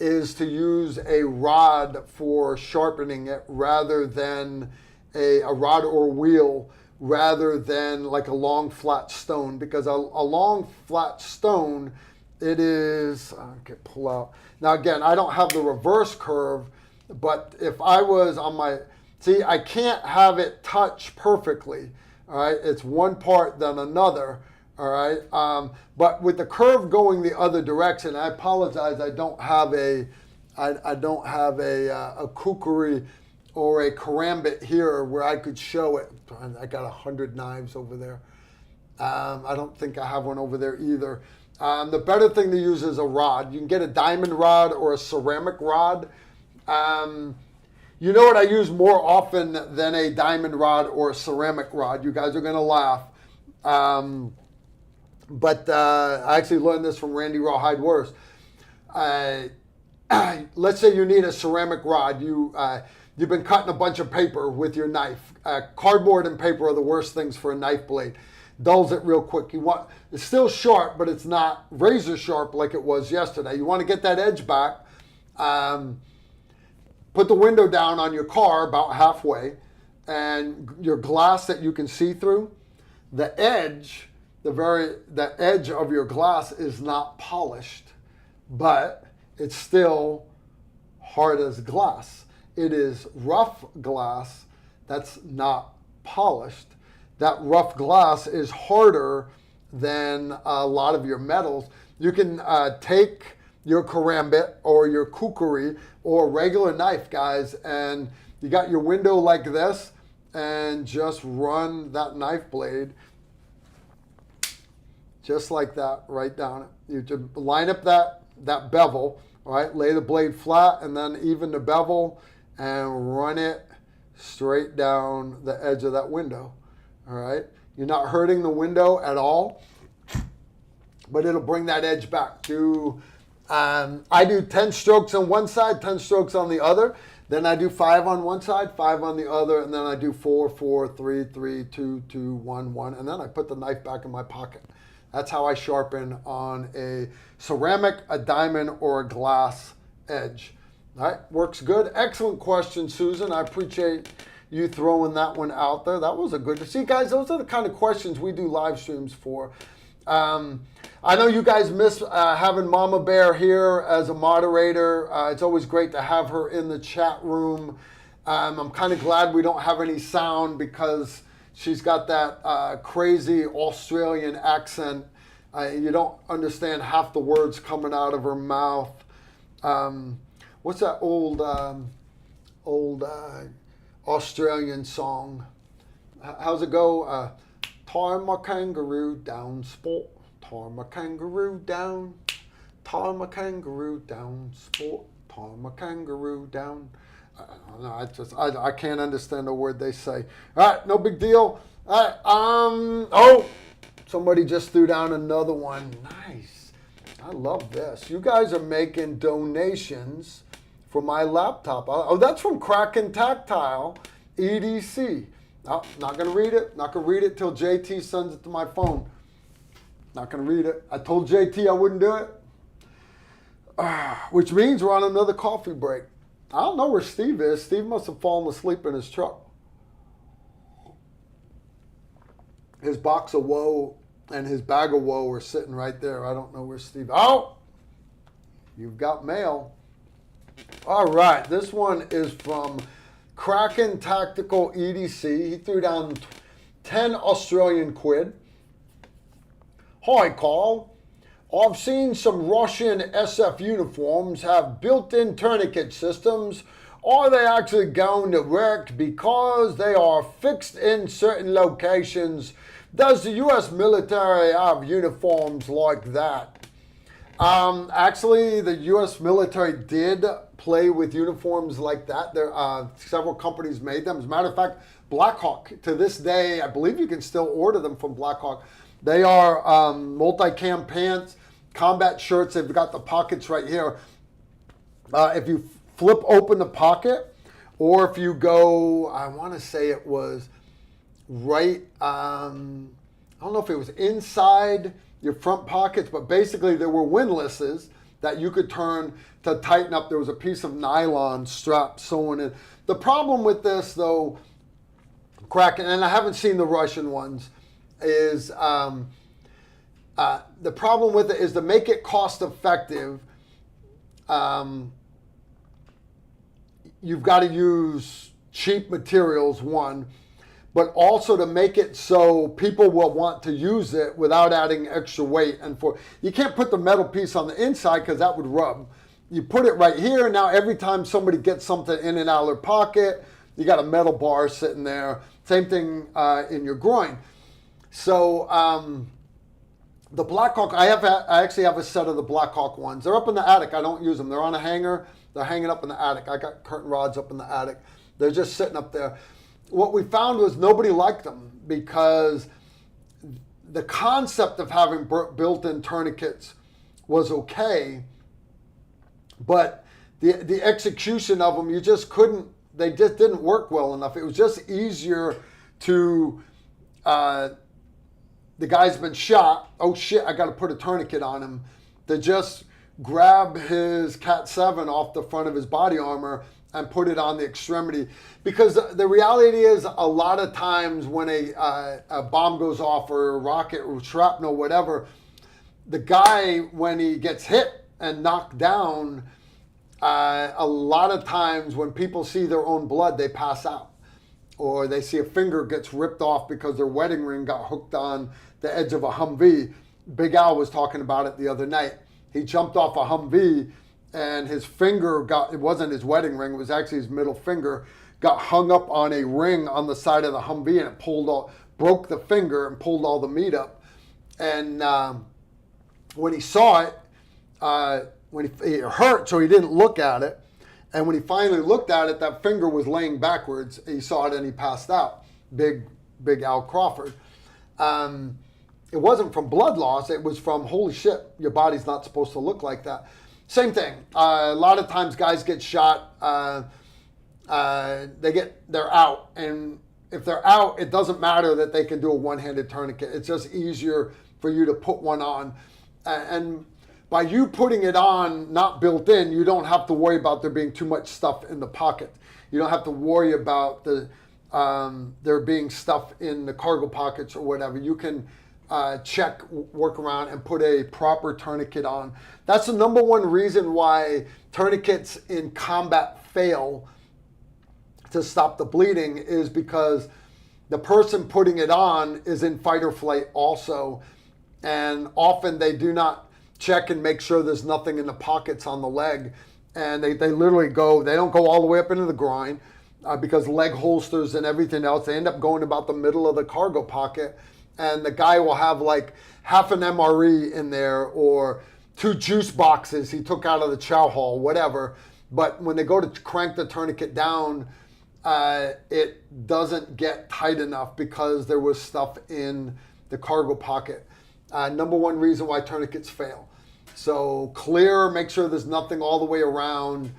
is to use a rod for sharpening it rather than a rod or wheel, rather than like a long flat stone, because a long flat stone, it is, okay, pull out. Now again, I don't have the reverse curve, but if I was on my, see, I can't have it touch perfectly, all right? It's one part then another, all right? But with the curve going the other direction, I apologize, I don't have a kukri or a karambit here where I could show it. I got 100 knives over there. I don't think I have one over there either. The better thing to use is a rod. You can get a diamond rod or a ceramic rod. You know what I use more often than a diamond rod or a ceramic rod? You guys are going to laugh. But I actually learned this from Randy Rawhide Worst. Let's say you need a ceramic rod. You've been cutting a bunch of paper with your knife. Cardboard and paper are the worst things for a knife blade. Dulls it real quick. It's still sharp, but it's not razor sharp like it was yesterday. You want to get that edge back. Put the window down on your car about halfway, and your glass that you can see through, the edge the edge of your glass is not polished, but it's still hard as glass. It is rough glass that's not polished. That rough glass is harder than a lot of your metals. You can take your karambit or your kukri or a regular knife, guys, and you got your window like this, and just run that knife blade just like that right down it. You just line up that bevel, all right, lay the blade flat and then even the bevel and run it straight down the edge of that window, all right? You're not hurting the window at all, but it'll bring that edge back. I do 10 strokes on one side, 10 strokes on the other. Then I do 5 on one side, 5 on the other, and then I do 4, 4, 3, 3, 2, 2, 1, 1, and then I put the knife back in my pocket. That's how I sharpen on a ceramic, a diamond, or a glass edge. All right, works good. Excellent question, Susan. I appreciate you throwing that one out there. That was a good. See, guys, those are the kind of questions we do live streams for. I know you guys miss having Mama Bear here as a moderator. It's always great to have her in the chat room. I'm kind of glad we don't have any sound because she's got that crazy Australian accent. You don't understand half the words coming out of her mouth. What's that old Australian song? How's it go? Tie my kangaroo down, sport. Tie my kangaroo down. Tie my kangaroo down, sport. Tie my kangaroo down. I can't understand a word they say. All right, no big deal. All right, oh, somebody just threw down another one. Nice. I love this. You guys are making donations for my laptop. Oh, that's from Kraken Tactile EDC. Oh, not going to read it. Not going to read it till JT sends it to my phone. Not going to read it. I told JT I wouldn't do it. Which means we're on another coffee break. I don't know where Steve is. Steve must have fallen asleep in his truck. His box of woe and his bag of woe are sitting right there. I don't know where Steve... Oh! You've got mail. All right. This one is from Kraken Tactical EDC. He threw down 10 Australian quid. Hi, Carl. I've seen some Russian SF uniforms have built-in tourniquet systems. Are they actually going to work because they are fixed in certain locations? Does the U.S. military have uniforms like that? Actually, the U.S. military did play with uniforms like that. There several companies made them. As a matter of fact, Blackhawk, to this day, I believe you can still order them from Blackhawk. They are multi-cam pants, combat shirts. They've got the pockets right here. If you flip open the pocket, or if you go, I want to say it was right, I don't know if it was inside your front pockets, but basically there were windlasses that you could turn to tighten up. There was a piece of nylon strap sewn in. The problem with this, though, Kraken, and I haven't seen the Russian ones, is the problem with it is to make it cost effective, you've got to use cheap materials, one, but also to make it so people will want to use it without adding extra weight. And you can't put the metal piece on the inside because that would rub. You put it right here. Now every time somebody gets something in and out of their pocket, you got a metal bar sitting there. Same thing in your groin. So the Blackhawk, I actually have a set of the Blackhawk ones. They're up in the attic. I don't use them. They're on a hanger. They're hanging up in the attic. I got curtain rods up in the attic. They're just sitting up there. What we found was nobody liked them because the concept of having built-in tourniquets was okay, but the execution of them, they just didn't work well enough. It was just easier to, the guy's been shot, oh shit, I got to put a tourniquet on him, to just grab his Cat 7 off the front of his body armor and put it on the extremity. Because the reality is, a lot of times when a bomb goes off or a rocket or shrapnel, whatever, the guy, when he gets hit and knocked down, a lot of times when people see their own blood, they pass out. Or they see a finger gets ripped off because their wedding ring got hooked on the edge of a Humvee. Big Al was talking about it the other night. He jumped off a Humvee and his finger got, it wasn't his wedding ring, it was actually his middle finger, got hung up on a ring on the side of the Humvee, and it broke the finger and pulled all the meat up. And when he saw it, it hurt, so he didn't look at it. And when he finally looked at it, that finger was laying backwards. He saw it and he passed out. Big Al Crawford. It wasn't from blood loss. It was from, holy shit, your body's not supposed to look like that. Same thing. A lot of times guys get shot. They're out. And if they're out, it doesn't matter that they can do a one-handed tourniquet. It's just easier for you to put one on. And by you putting it on, not built in, you don't have to worry about there being too much stuff in the pocket. You don't have to worry about there being stuff in the cargo pockets or whatever. You can work around and put a proper tourniquet on. That's the number one reason why tourniquets in combat fail to stop the bleeding, is because the person putting it on is in fight or flight also. And often they do not check and make sure there's nothing in the pockets on the leg. And they literally they don't go all the way up into the groin because leg holsters and everything else, they end up going about the middle of the cargo pocket. And the guy will have like half an MRE in there or 2 juice boxes he took out of the chow hall, whatever. But when they go to crank the tourniquet down, it doesn't get tight enough because there was stuff in the cargo pocket. Number one reason why tourniquets fail. So clear, make sure there's nothing all the way around.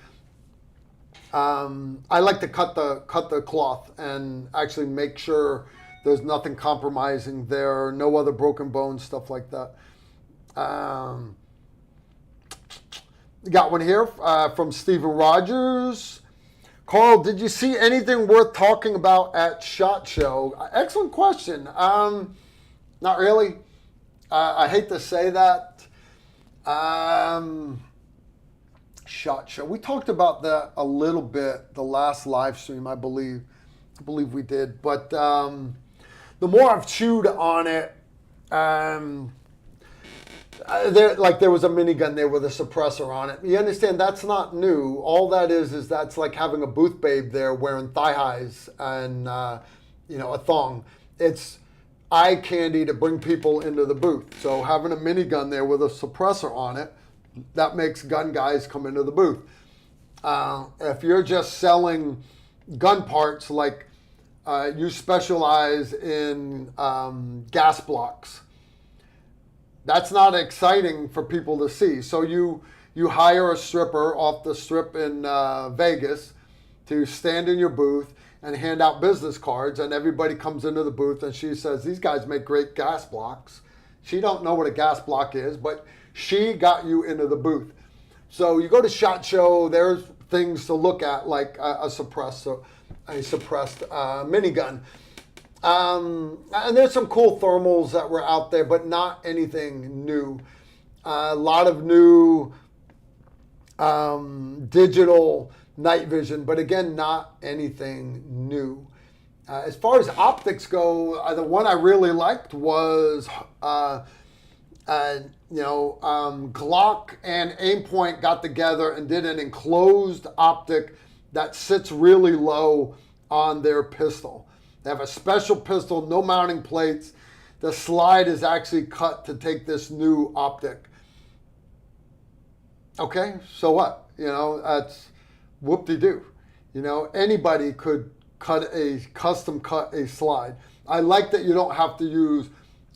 I like to cut the cloth and actually make sure there's nothing compromising there, no other broken bones, stuff like that. Got one here from Stephen Rogers. Carl, did you see anything worth talking about at SHOT Show? Excellent question. Not really. I hate to say that. SHOT Show. We talked about that a little bit the last live stream, I believe. I believe we did. But the more I've chewed on it, there was a minigun there with a suppressor on it. You understand, that's not new. All that is that's like having a booth babe there wearing thigh highs and a thong. It's eye candy to bring people into the booth. So having a minigun there with a suppressor on it, that makes gun guys come into the booth. If you're just selling gun parts, like you specialize in gas blocks, that's not exciting for people to see. So you hire a stripper off the strip in Vegas to stand in your booth and hand out business cards, and everybody comes into the booth and she says, these guys make great gas blocks. She don't know what a gas block is, but she got you into the booth. So you go to SHOT Show, there's things to look at, like a suppressed minigun. And there's some cool thermals that were out there, but not anything new. A lot of new digital night vision, but again, not anything new. As far as optics go, the one I really liked was Glock and Aimpoint got together and did an enclosed optic that sits really low on their pistol. They have a special pistol, no mounting plates. The slide is actually cut to take this new optic. Okay, so what? That's whoop-de-doo. Anybody could custom cut a slide. I like that you don't have to use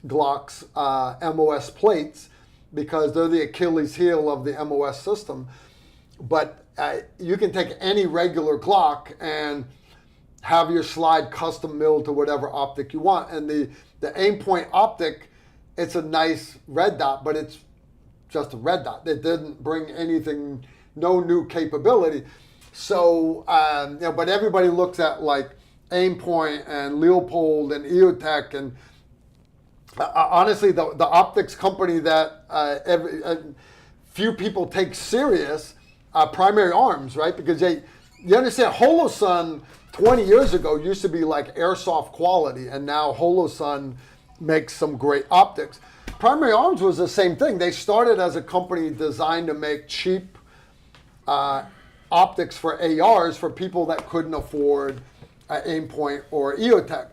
Glock's MOS plates because they're the Achilles heel of the MOS system. But you can take any regular Glock and have your slide custom milled to whatever optic you want. And the Aimpoint optic, it's a nice red dot, but it's just a red dot. It didn't bring anything, no new capability. So, but everybody looks at like Aimpoint and Leopold and EOTech and honestly, the optics company that few people take serious, Primary Arms, right? Because you understand, Holosun 20 years ago used to be like airsoft quality, and now Holosun makes some great optics. Primary Arms was the same thing. They started as a company designed to make cheap optics for ARs for people that couldn't afford Aimpoint or EOTech.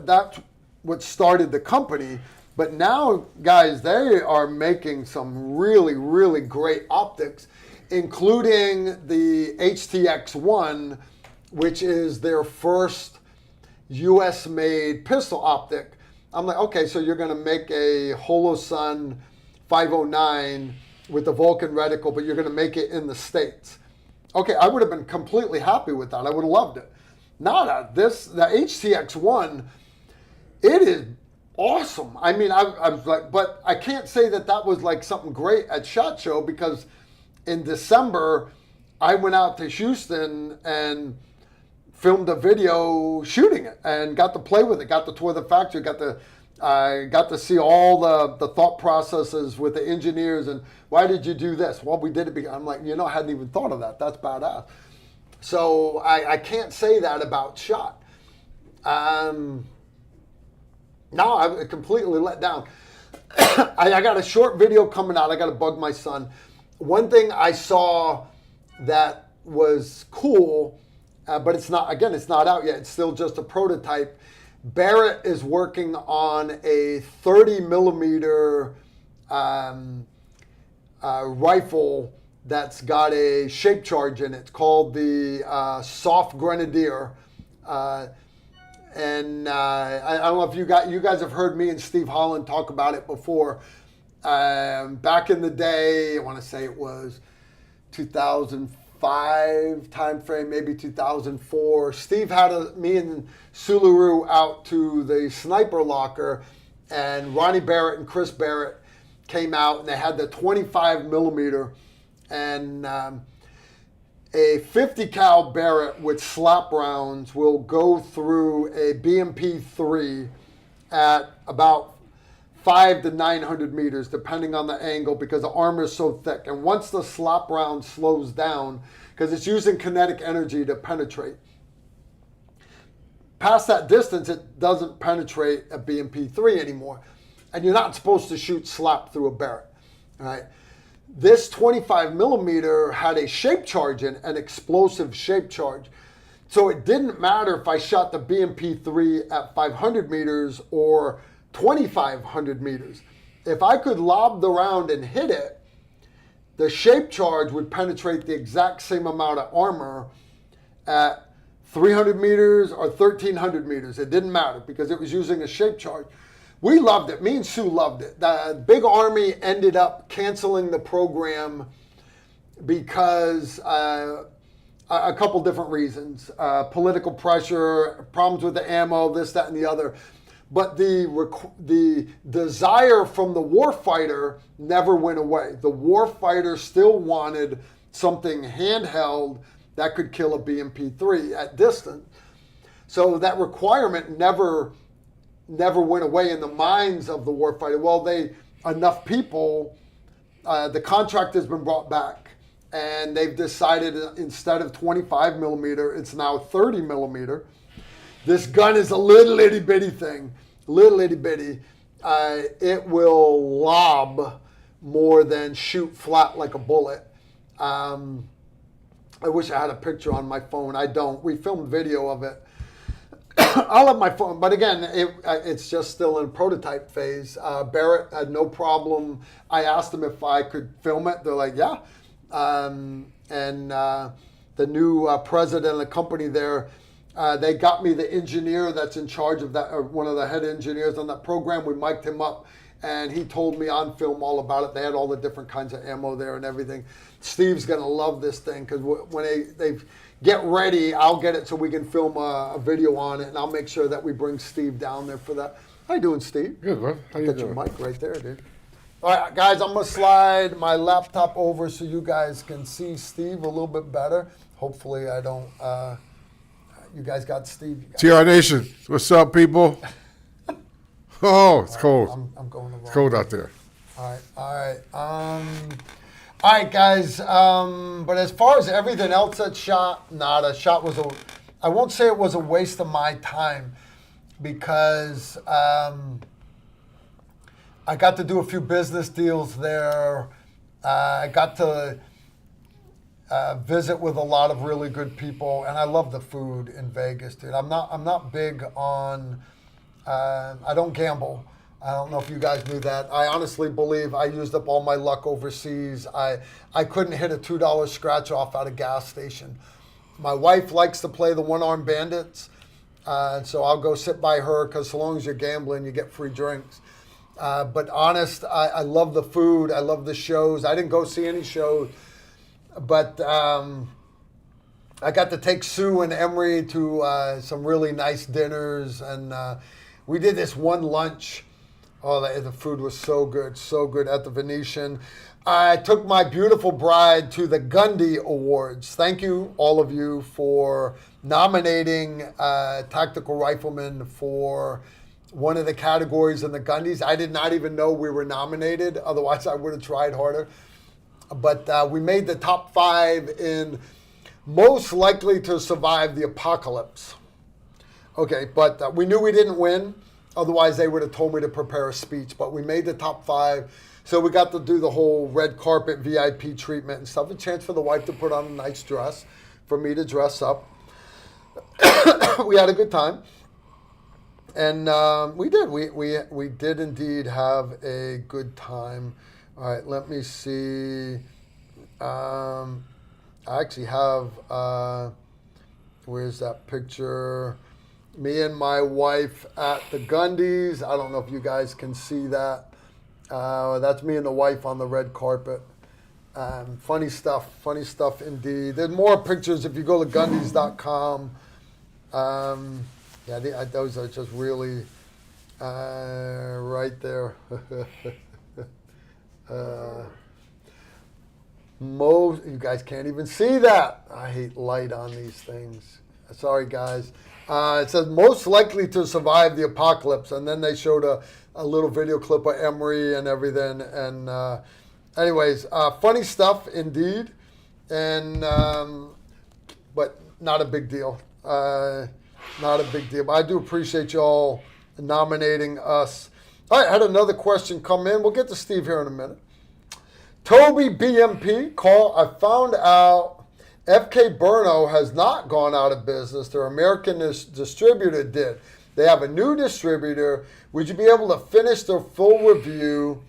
That's what started the company. But now, guys, they are making some really, really great optics, including the HTX-1, which is their first US-made pistol optic. I'm like, okay, so you're going to make a Holosun 509 with the Vulcan reticle, but you're going to make it in the States. Okay, I would have been completely happy with that. I would have loved it. Now the HTX-1, it is awesome. I mean, I was like, but I can't say that was like something great at SHOT Show, because in December, I went out to Houston and filmed a video shooting it and got to play with it, got to tour the factory, got to see all the thought processes with the engineers and why did you do this? Well, we did it because I'm like, I hadn't even thought of that. That's badass. So I can't say that about SHOT. No, I'm completely let down. I got a short video coming out. I got to bug my son. One thing I saw that was cool, but it's not out yet. It's still just a prototype. Barrett is working on a 30 millimeter rifle that's got a shape charge in it. It's called the Soft Grenadier. And I don't know if you guys have heard me and Steve Holland talk about it before. Back in the day, I want to say it was 2005 timeframe, maybe 2004. Steve had me and Suluru out to the sniper locker, and Ronnie Barrett and Chris Barrett came out, and they had the 25 millimeter, and a 50 cal Barrett with slap rounds will go through a BMP-3 at about 500 to 900 meters, depending on the angle, because the armor is so thick. And once the slap round slows down, because it's using kinetic energy to penetrate, past that distance, it doesn't penetrate a BMP-3 anymore. And you're not supposed to shoot slap through a Barrett, all right? This 25 millimeter had a shape charge in, an explosive shape charge. So it didn't matter if I shot the BMP-3 at 500 meters or 2,500 meters. If I could lob the round and hit it, the shape charge would penetrate the exact same amount of armor at 300 meters or 1,300 meters. It didn't matter because it was using a shape charge. We loved it. Me and Sue loved it. The Big Army ended up canceling the program because a couple different reasons. Political pressure, problems with the ammo, this, that, and the other. But the desire from the warfighter never went away. The warfighter still wanted something handheld that could kill a BMP-3 at distance. So that requirement never went away in the minds of the warfighter. Well, enough people, the contract has been brought back, and they've decided instead of 25 millimeter, it's now 30 millimeter. This gun is a little itty bitty thing, little itty bitty. It will lob more than shoot flat like a bullet. I wish I had a picture on my phone. I don't. We filmed video of it. I'll have my phone, but again, it's just still in prototype phase. Barrett had no problem. I asked them if I could film it. They're like, yeah. And the new president of the company there, they got me the engineer that's in charge of that, or one of the head engineers on that program. We mic'd him up, and he told me on film all about it. They had all the different kinds of ammo there and everything. Steve's going to love this thing because when they get ready, I'll get it so we can film a video on it, and I'll make sure that we bring Steve down there for that. How you doing, Steve? Good, man. How you doing? Got your mic right there, dude. All right, guys, I'm going to slide my laptop over so you guys can see Steve a little bit better. Hopefully I don't, you guys got Steve. TR Nation, what's up, people? Oh, it's cold. I'm going the wrong It's cold way. out there. All right, guys. But as far as everything else that shot, shot was I won't say it was a waste of my time because I got to do a few business deals there. I got to visit with a lot of really good people, and I love the food in Vegas, dude. I'm not big on. I don't gamble. I don't know if you guys knew that. I honestly believe I used up all my luck overseas. I couldn't hit a $2 scratch off at a gas station. My wife likes to play the one-armed bandits, so I'll go sit by her because so long as you're gambling, you get free drinks. But honest, I love the food. I love the shows. I didn't go see any shows, but I got to take Sue and Emery to some really nice dinners, and we did this one lunch. Oh, the food was so good at the Venetian. I took my beautiful bride to the Gundy Awards. Thank you, all of you, for nominating Tactical Rifleman for one of the categories in the Gundys. I did not even know we were nominated. Otherwise, I would have tried harder. But we made the top 5 in most likely to survive the apocalypse. Okay, but we knew we didn't win. Otherwise, they would have told me to prepare a speech. But we made the top 5. So we got to do the whole red carpet VIP treatment and stuff. A chance for the wife to put on a nice dress, for me to dress up. We had a good time. And we did. We did indeed have a good time. All right, let me see. I actually have, where's that picture? Me and my wife at the Gundys. I don't know if you guys can see that. That's me and the wife on the red carpet. Funny stuff indeed. There's more pictures if you go to Gundys.com. Yeah, those are just really right there. You guys can't even see that. I hate light on these things. Sorry, guys. It says most likely to survive the apocalypse, and then they showed a little video clip of Emery and everything. And anyways, funny stuff indeed, and but not a big deal. Not a big deal. But I do appreciate y'all nominating us. All right, I had another question come in. We'll get to Steve here in a minute. Toby BMP, I found out FK Burno has not gone out of business. Their American distributor did. They have a new distributor. Would you be able to finish their full review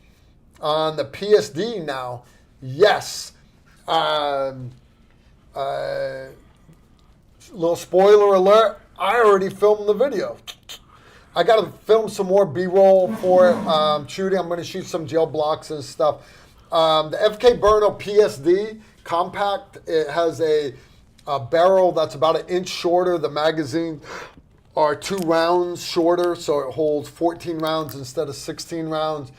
on the PSD now? Yes. Little spoiler alert. I already filmed the video. I got to film some more B-roll for it. Shooting. I'm going to shoot some gel blocks and stuff. The FK Burno PSD compact, it has a barrel that's about 1 inch shorter. The magazine are 2 rounds shorter, so it holds 14 rounds instead of 16 rounds.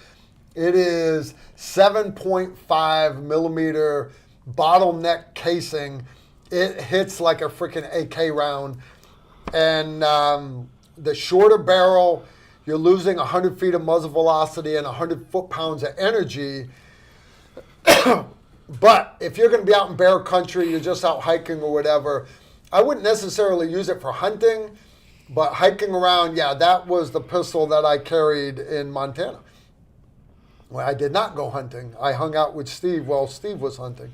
It is 7.5 millimeter bottleneck casing. It hits like a freaking AK round. And the shorter barrel, you're losing 100 feet of muzzle velocity and 100 foot-pounds of energy. But if you're going to be out in bear country, you're just out hiking or whatever, I wouldn't necessarily use it for hunting, but hiking around, yeah, that was the pistol that I carried in Montana. Well, I did not go hunting. I hung out with Steve while Steve was hunting.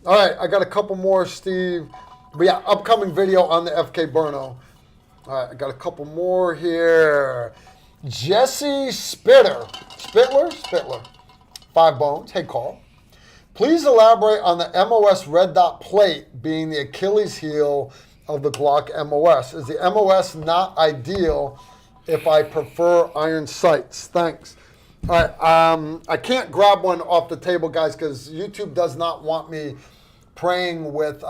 All right, I got a couple more, Steve. But yeah, upcoming video on the FK Burno. All right, I got a couple more here. Jesse Spittler. 5 bones. Hey, Carl. Please elaborate on the MOS red dot plate being the Achilles heel of the Glock MOS. Is the MOS not ideal if I prefer iron sights? Thanks. All right, I can't grab one off the table, guys, because YouTube does not want me playing with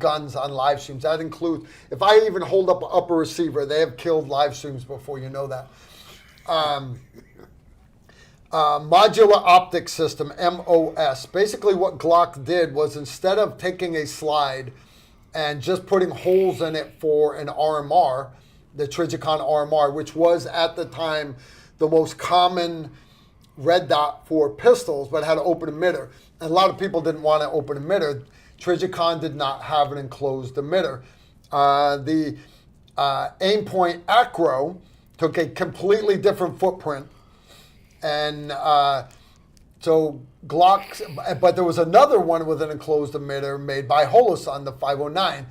guns on live streams. That includes, if I even hold up an upper receiver, they have killed live streams before, you know that. Modular Optic System, MOS. Basically what Glock did was instead of taking a slide and just putting holes in it for an RMR, the Trijicon RMR, which was at the time the most common red dot for pistols, but had an open emitter. And a lot of people didn't want an open emitter. Trijicon did not have an enclosed emitter. The Aimpoint Acro took a completely different footprint. And so Glock, but there was another one with an enclosed emitter made by Holosun, the 509,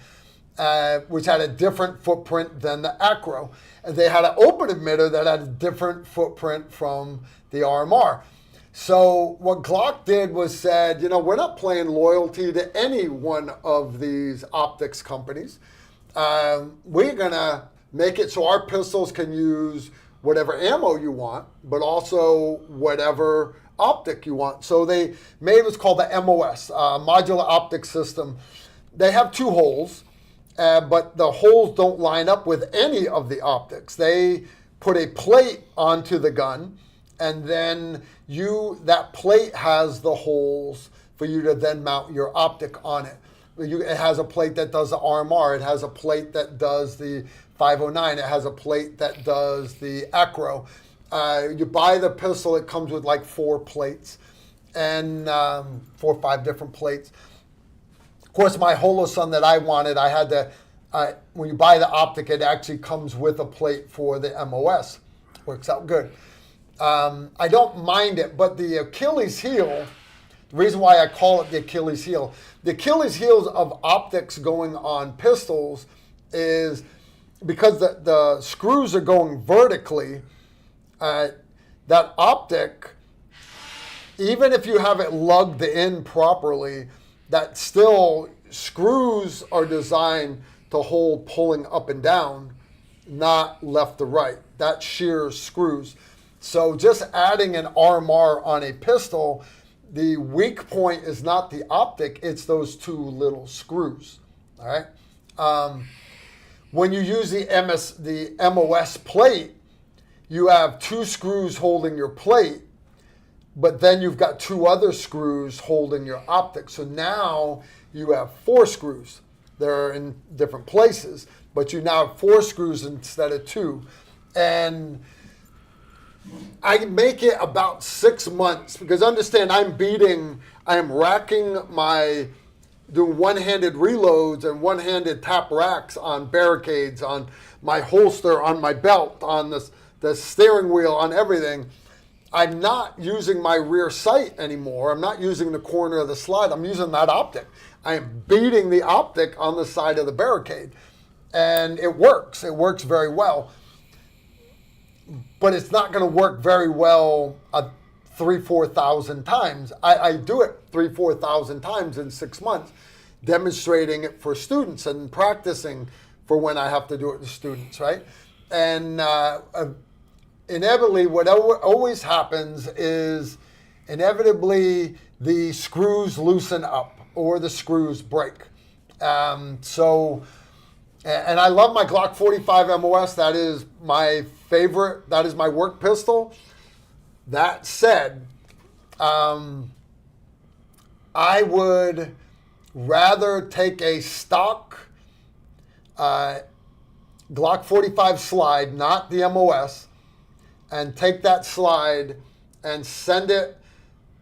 which had a different footprint than the Acro. And they had an open emitter that had a different footprint from the RMR. So what Glock did was said, you know, we're not playing loyalty to any one of these optics companies. We're going to make it so our pistols can use whatever ammo you want, but also whatever optic you want. So they made what's called the MOS, Modular Optic System. They have two holes, but the holes don't line up with any of the optics. They put a plate onto the gun, and then that plate has the holes for you to then mount your optic on it. It has a plate that does the RMR. It has a plate that does the 509. It has a plate that does the Acro. You buy the pistol, it comes with like 4 plates and 4 or 5 different plates. Of course, my Holosun that I wanted, I had to, when you buy the optic, it actually comes with a plate for the MOS. Works out good. I don't mind it, but the Achilles heel, the reason why I call it the Achilles heel of optics going on pistols is because the screws are going vertically. That optic, even if you have it lugged in properly, that still screws are designed to hold pulling up and down, not left to right. That shears screws. So just adding an RMR on a pistol, the weak point is not the optic, it's those 2 little screws. All right. When you use the MOS plate, you have 2 screws holding your plate, but then you've got 2 other screws holding your optic. So now you have 4 screws. They're in different places, but you now have 4 screws instead of 2. And I make it about 6 months because understand I am racking doing one-handed reloads and one-handed tap racks on barricades, on my holster, on my belt, on the steering wheel, on everything. I'm not using my rear sight anymore. I'm not using the corner of the slide. I'm using that optic. I am beating the optic on the side of the barricade. And it works. It works very well. But it's not going to work very well 3,000-4,000 times. I do it 3,000-4,000 times in 6 months, demonstrating it for students and practicing for when I have to do it to students, right? And inevitably, what always happens is inevitably the screws loosen up or the screws break. And I love my Glock 45 MOS. That is my favorite. That is my work pistol. That said, I would rather take a stock Glock 45 slide, not the MOS, and take that slide and send it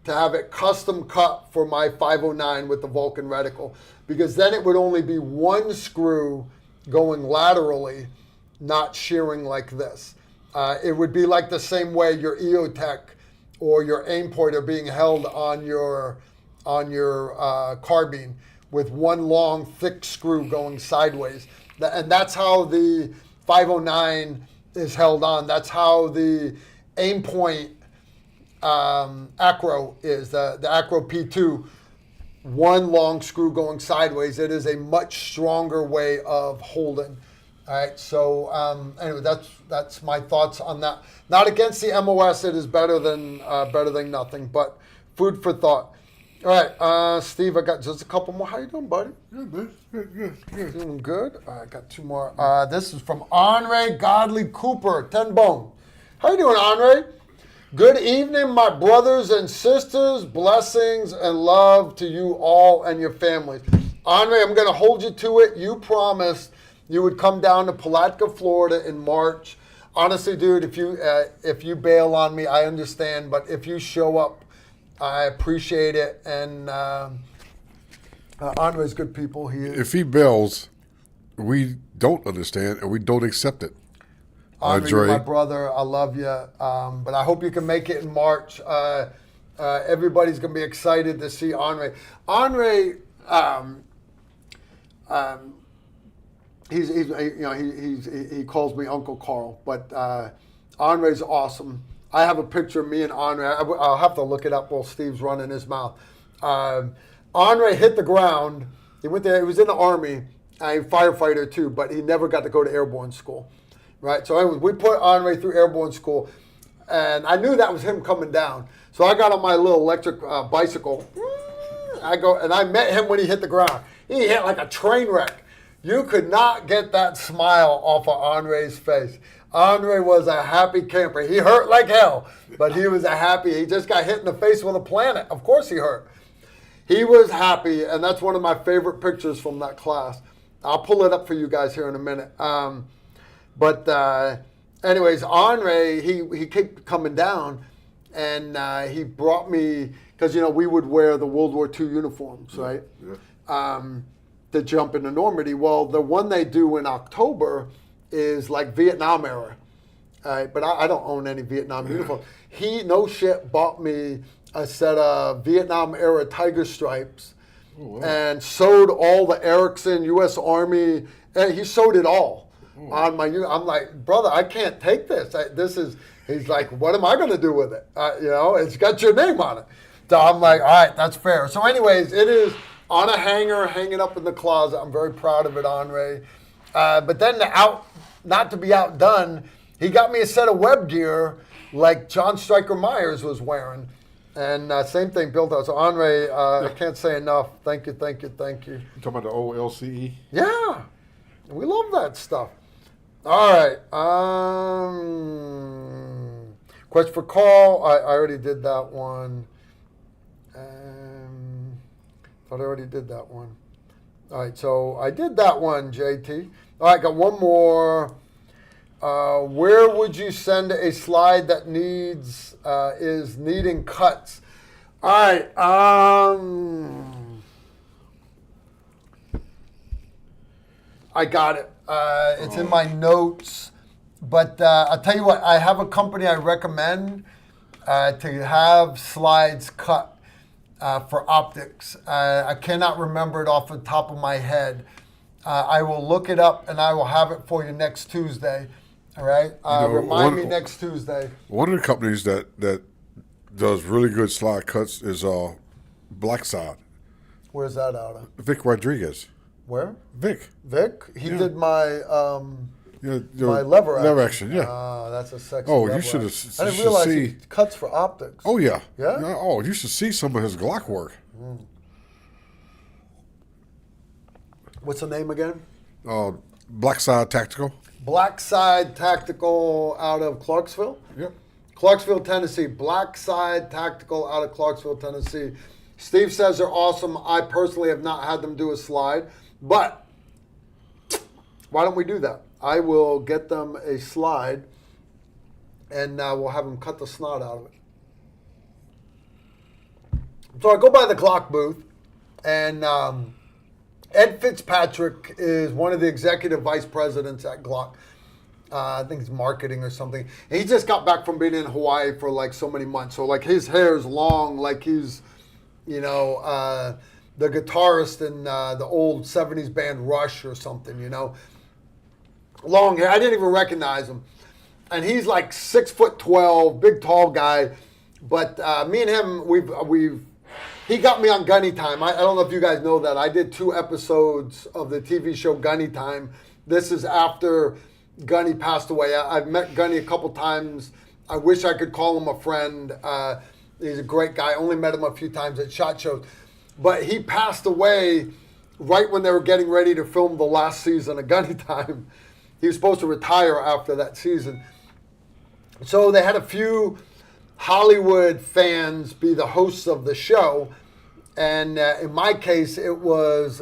to have it custom cut for my 509 with the Vulcan reticle, because then it would only be 1 screw going laterally, not shearing like this. It would be like the same way your EOTech or your Aimpoint are being held on your carbine, with 1 long thick screw going sideways. And that's how the 509 is held on. That's how the Aimpoint Acro is, the Acro P2, 1 long screw going sideways. It is a much stronger way of holding. All right, so anyway, that's my thoughts on that. Not against the MOS. It is better than nothing, but food for thought. All right, Steve, I got just a couple more. How you doing, buddy? Good, man. Good. Doing good. All right, I got 2 more. This is from Andre Godley Cooper, 10 Bone. How you doing, Andre? Good evening, my brothers and sisters. Blessings and love to you all and your families. Andre, I'm going to hold you to it. You promised you would come down to Palatka, Florida in March. Honestly, dude, if you bail on me, I understand. But if you show up, I appreciate it. And Andre's good people. If he bails, we don't understand and we don't accept it. Andre, you're my brother. I love you. But I hope you can make it in March. Everybody's going to be excited to see Andre. Andre, he calls me Uncle Carl, but Andre's awesome. I have a picture of me and Andre. I'll have to look it up while Steve's running his mouth. Andre hit the ground. He went there. He was in the Army. A firefighter too, but he never got to go to Airborne school. Right, so anyways, we put Andre through Airborne school, and I knew that was him coming down. So I got on my little electric bicycle. I met him when he hit the ground. He hit like a train wreck. You could not get that smile off of Andre's face. Andre was a happy camper. He hurt like hell, but he was he just got hit in the face with a planet. Of course he hurt. He was happy, and that's one of my favorite pictures from that class. I'll pull it up for you guys here in a minute. But anyways, Andre, he kept coming down, and he brought me, because, we would wear the World War II uniforms, right, to jump into Normandy. Well, the one they do in October is like Vietnam era, but I don't own any Vietnam uniforms. He, no shit, bought me a set of Vietnam era Tiger Stripes and sewed all the Erickson, U.S. Army, and he sewed it all. On my, I'm like, brother, I can't take this. He's like, what am I going to do with it? It's got your name on it. So I'm like, all right, that's fair. So anyways, it is on a hanger, hanging up in the closet. I'm very proud of it, Andre. But then not to be outdone, he got me a set of web gear like John Stryker Myers was wearing. And same thing built out. So Andre, I can't say enough. Thank you. You talking about the old LCE? Yeah. We love that stuff. All right. Question for Carl. I already did that one. Thought I already did that one. All right. So I did that one, JT. All right. Got one more. Where would you send a slide that is needing cuts? All right. I got it. It's in my notes. But I'll tell you what, I have a company I recommend to have slides cut for optics. I cannot remember it off the top of my head. I will look it up and I will have it for you next Tuesday. All right? Remind me next Tuesday. One of the companies that does really good slide cuts is Blackside. Where's that out of? Vic Rodriguez. Where? Vic. He did my my lever action. Yeah. That's a sexy. Oh, you should have. I didn't realize he cuts for optics. Oh yeah. Yeah. Oh, you should see some of his Glock work. What's the name again? Blackside Tactical. Blackside Tactical out of Clarksville. Yep. Clarksville, Tennessee. Blackside Tactical out of Clarksville, Tennessee. Steve says they're awesome. I personally have not had them do a slide, but why don't we do that? I will get them a slide, and we'll have them cut the snot out of it. So I go by the Glock booth, and Ed Fitzpatrick is one of the executive vice presidents at Glock. I think it's marketing or something. And he just got back from being in Hawaii for like so many months. So like his hair is long, like he's, the guitarist in the old 70s band Rush or something, Long hair. I didn't even recognize him. And he's like 6'12", big tall guy. But me and him, he got me on Gunny Time. I don't know if you guys know that. I did 2 episodes of the TV show Gunny Time. This is after Gunny passed away. I've met Gunny a couple times. I wish I could call him a friend. He's a great guy. Only met him a few times at SHOT Shows. But he passed away right when they were getting ready to film the last season of Gunny Time. He was supposed to retire after that season. So they had a few Hollywood fans be the hosts of the show. And in my case, it was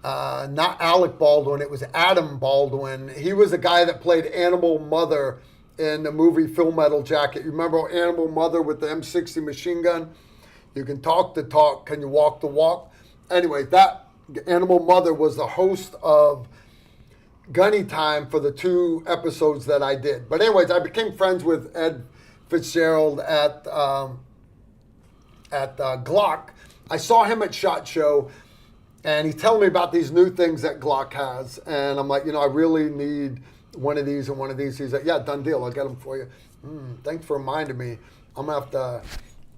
not Alec Baldwin, it was Adam Baldwin. He was the guy that played Animal Mother in the movie Full Metal Jacket. You remember Animal Mother with the M60 machine gun? You can talk the talk, can you walk the walk? Anyway, that Animal Mother was the host of Gunny Time for the 2 episodes that I did. But anyways, I became friends with Ed Fitzgerald at Glock. I saw him at SHOT Show, and he's telling me about these new things that Glock has. And I'm like, I really need one of these and one of these. He's like, yeah, done deal. I'll get them for you. Thanks for reminding me. I'm going to have to...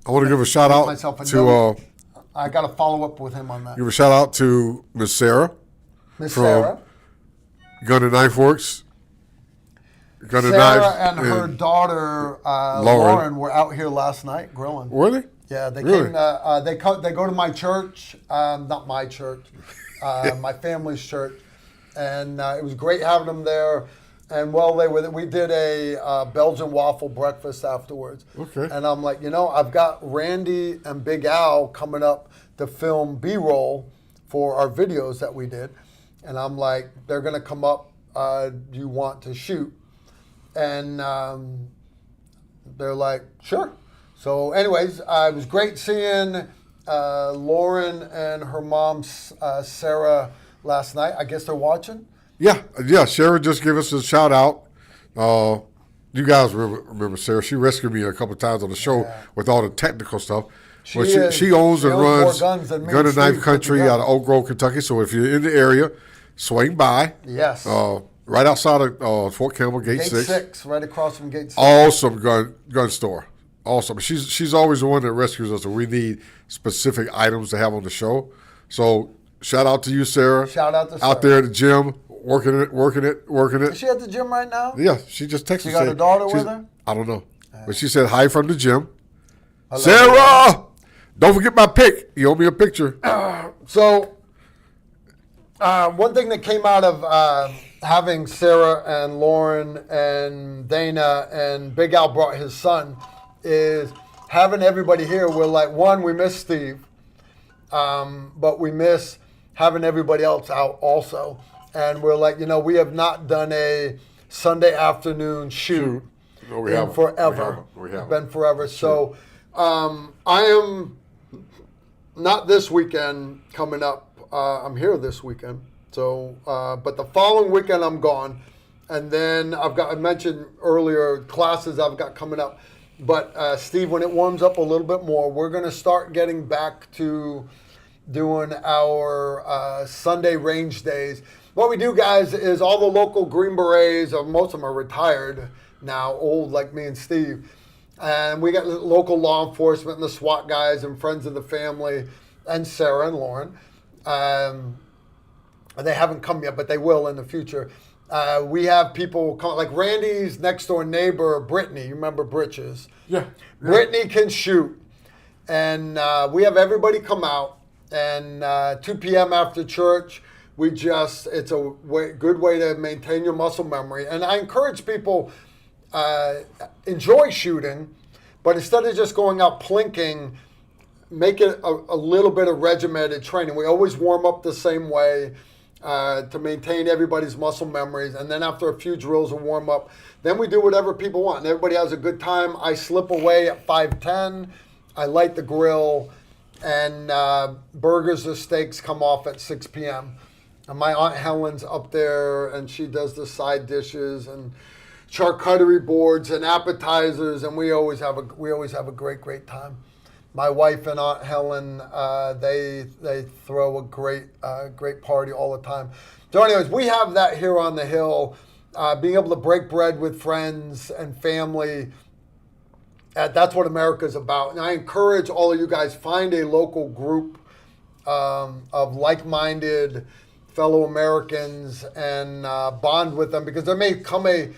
I want to give a shout out to... I got to follow up with him on that. Give a shout out to Miss Sarah. Miss Sarah. Gun and Knife Works. Gun and Sarah Knife and her daughter, Lauren, were out here last night grilling. Were they? Yeah, they Really? came. They go to my church, not my church, my family's church, and it was great having them there. And we did a Belgian waffle breakfast afterwards. Okay. And I'm like, I've got Randy and Big Al coming up to film B-roll for our videos that we did, and I'm like, they're gonna come up. Do you want to shoot? And they're like, sure. So anyways, it was great seeing Lauren and her mom, Sarah, last night. I guess they're watching. Yeah. Sarah just gave us a shout out. You guys remember Sarah? She rescued me a couple of times on the show with all the technical stuff. She owns and runs Gun and Knife Country out of Oak Grove, Kentucky. So if you're in the area, swing by. Yes. Right outside of Fort Campbell, Gate 6. Gate 6, right across from Gate 6. Awesome gun store. Awesome. She's always the one that rescues us, and we need specific items to have on the show. So shout out to you, Sarah. Shout out to Sarah. Out there at the gym, working it. Is she at the gym right now? Yeah, she just texted me. She got a daughter with her? I don't know. But she said hi from the gym. Sarah! Don't forget my pic. You owe me a picture. So one thing that came out of having Sarah and Lauren and Dana and Big Al brought his son is having everybody here. We're like, one, we miss Steve, but we miss having everybody else out also. And we're like, we have not done a Sunday afternoon shoot in forever. We haven't. Been forever. So I am not this weekend coming up. I'm here this weekend. So, but the following weekend I'm gone. And then I mentioned earlier, classes I've got coming up. But Steve, when it warms up a little bit more, we're going to start getting back to doing our Sunday range days. What we do, guys, is all the local Green Berets, most of them are retired now, old like me and Steve. And we got local law enforcement and the SWAT guys and friends of the family and Sarah and Lauren. They haven't come yet, but they will in the future. We have people come, like Randy's next door neighbor, Brittany. You remember Britches? Yeah. Brittany can shoot. And we have everybody come out. And 2 p.m. after church, it's a good way to maintain your muscle memory. And I encourage people, enjoy shooting, but instead of just going out plinking, make it a little bit of regimented training. We always warm up the same way. To maintain everybody's muscle memories. And then after a few drills and warm up, then we do whatever people want. And everybody has a good time. I slip away at 5:10. I light the grill, and burgers or steaks come off at 6 p.m. And my Aunt Helen's up there, and she does the side dishes and charcuterie boards and appetizers, and we always have a great time. My wife and Aunt Helen, they throw a great party all the time. So anyways, we have that here on the hill, being able to break bread with friends and family. That's what America's about. And I encourage all of you guys, find a local group of like-minded fellow Americans and bond with them, because there may come a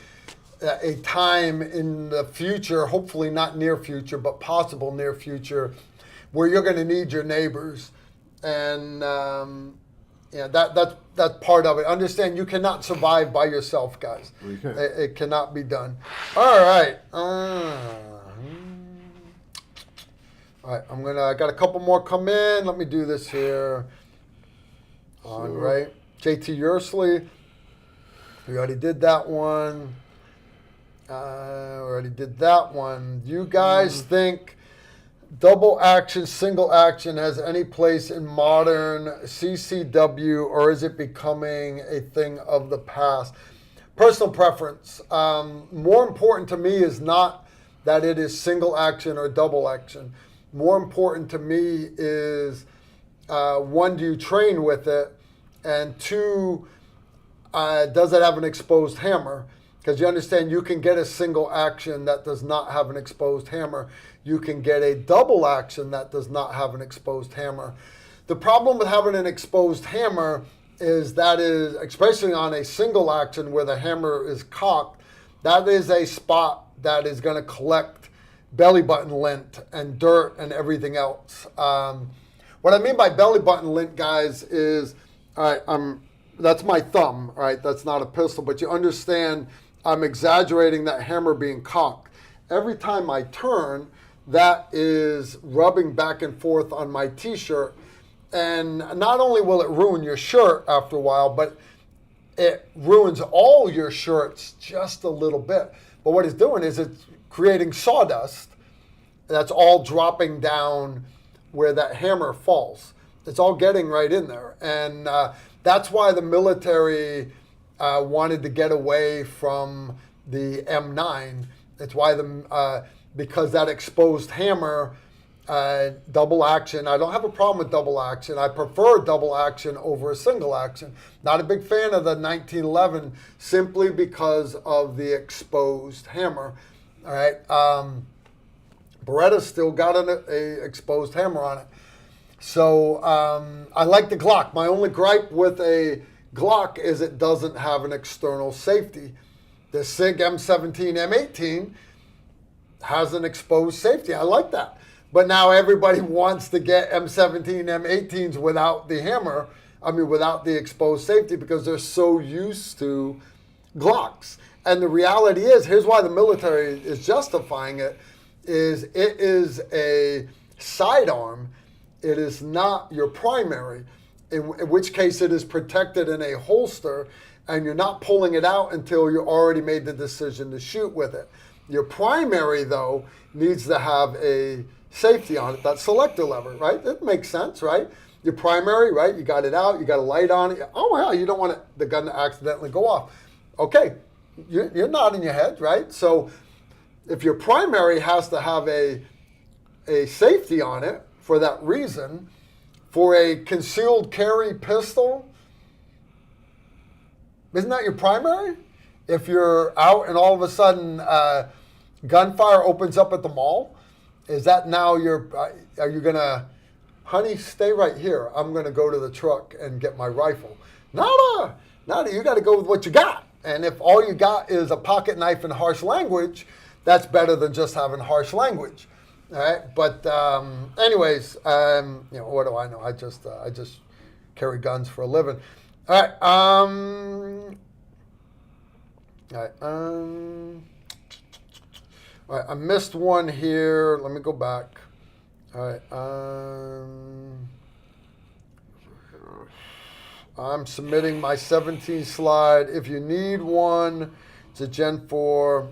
time in the future, hopefully not near future, but possible near future, where you're going to need your neighbors. And Yeah, that's part of it. Understand, you cannot survive by yourself, guys. You can't. It cannot be done. All right. All right, I got a couple more come in. Let me do this here. All right. JT Yersley. We already did that one. You guys think double action, single action has any place in modern CCW, or is it becoming a thing of the past? Personal preference. More important to me is not that it is single action or double action. More important to me is, one, do you train with it? And two, does it have an exposed hammer? Because you understand, you can get a single action that does not have an exposed hammer. You can get a double action that does not have an exposed hammer. The problem with having an exposed hammer is especially on a single action where the hammer is cocked, that is a spot that is going to collect belly button lint and dirt and everything else. What I mean by belly button lint, guys, is, all right, that's my thumb, all right? That's not a pistol, but you understand I'm exaggerating that hammer being cocked. Every time I turn, that is rubbing back and forth on my t-shirt. And not only will it ruin your shirt after a while, but it ruins all your shirts just a little bit. But what it's doing is it's creating sawdust that's all dropping down where that hammer falls. It's all getting right in there. And that's why the military wanted to get away from the M9. It's why because that exposed hammer, double action. I don't have a problem with double action. I prefer double action over a single action. Not a big fan of the 1911 simply because of the exposed hammer. All right. Beretta's still got an exposed hammer on it. So I like the Glock. My only gripe with a Glock is it doesn't have an external safety. The SIG M17 M18 has an exposed safety. I like that. But now everybody wants to get M17 M18s without the hammer, without the exposed safety, because they're so used to Glocks. And the reality is, here's why the military is justifying it, is a sidearm. It is not your primary, in which case it is protected in a holster, and you're not pulling it out until you already made the decision to shoot with it. Your primary, though, needs to have a safety on it, that selector lever, right? It makes sense, right? Your primary, right? You got it out, you got a light on it. Oh, hell, you don't want the gun to accidentally go off. Okay, you're nodding your head, right? So if your primary has to have a safety on it for that reason, for a concealed carry pistol, isn't that your primary? If you're out and all of a sudden gunfire opens up at the mall, is that now are you going to, honey, stay right here. I'm going to go to the truck and get my rifle. Nada. You got to go with what you got. And if all you got is a pocket knife and harsh language, that's better than just having harsh language. All right. But anyways, what do I know? I just carry guns for a living. All right. All right, I missed one here. Let me go back. All right. I'm submitting my 17 slide. If you need one, it's a Gen 4.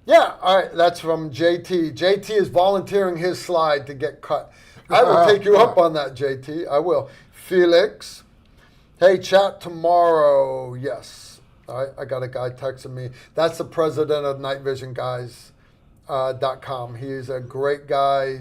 Yeah, all right, that's from JT. JT is volunteering his slide to get cut. I will take you up on that, JT. I will. Felix. Hey, chat tomorrow. Yes. All right, I got a guy texting me. That's the president of Night Vision Guys. .com. He's a great guy.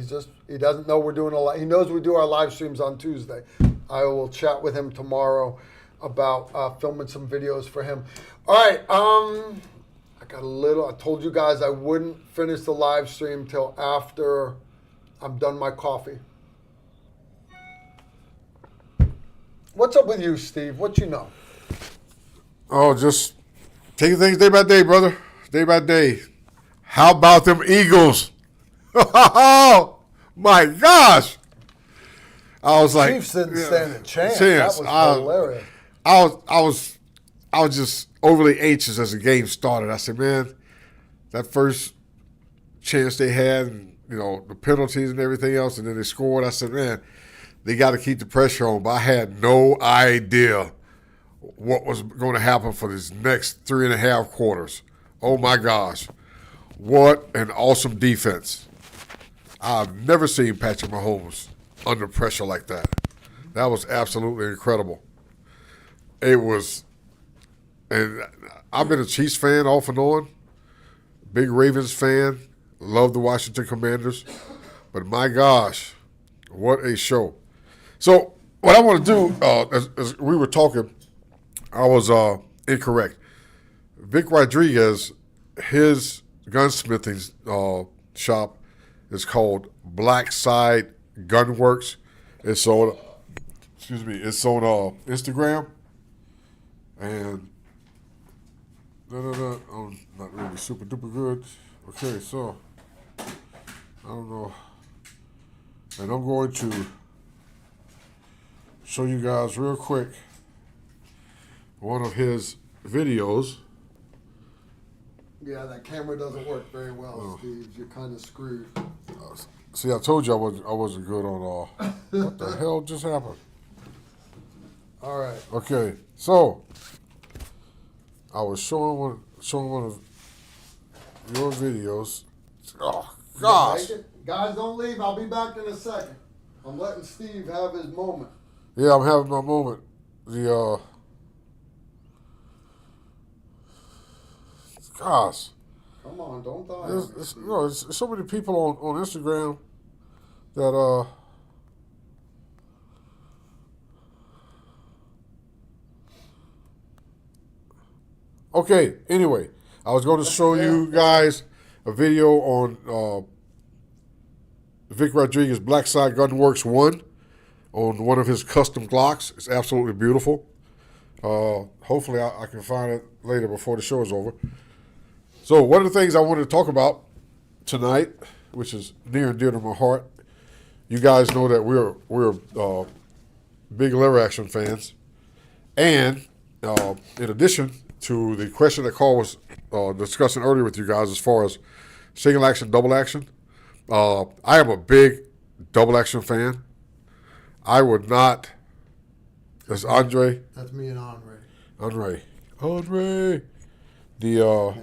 He doesn't know we're doing a lot. He knows we do our live streams on Tuesday. I will chat with him tomorrow about filming some videos for him. All right. I told you guys I wouldn't finish the live stream till after I'm done my coffee. What's up with you, Steve? What you know? Oh, just taking things day by day, brother. Day by day. How about them Eagles? Oh, my gosh. I was like, Chiefs didn't stand a chance. That was hilarious. I was just overly anxious as the game started. I said, man, that first chance they had, and, you know, the penalties and everything else, and then they scored. I said, man, they got to keep the pressure on. But I had no idea what was going to happen for these next 3.5 quarters. Oh, my gosh. What an awesome defense. I've never seen Patrick Mahomes under pressure like that. That was absolutely incredible. It was, and I've been a Chiefs fan off and on, big Ravens fan, love the Washington Commanders, but my gosh, what a show. So what I want to do, as we were talking, I was incorrect. Vic Rodriguez, his gunsmithing shop is called Blackside Gunworks. It's on, it's on Instagram, and I'm not really super duper good. Okay, so I don't know, and I'm going to show you guys real quick one of his videos. Yeah, that camera doesn't work very well, Steve. You're kind of screwed. See, I told you I wasn't good on what the hell just happened? All right. Okay, so I was showing one of your videos. Oh gosh! Guys, don't leave. I'll be back in a second. I'm letting Steve have his moment. Yeah, I'm having my moment. Gosh. Come on, don't die. There's so many people on Instagram that okay, anyway, I was going to show you guys a video on Vic Rodriguez Blackside Gunworks 1 on one of his custom Glocks. It's absolutely beautiful. Hopefully I can find it later before the show is over. So one of the things I wanted to talk about tonight, which is near and dear to my heart, you guys know that we're big lever action fans, and in addition to the question that Carl was discussing earlier with you guys as far as single action, double action, I am a big double action fan. I would not. That's Andre. That's me and Andre. Andre. The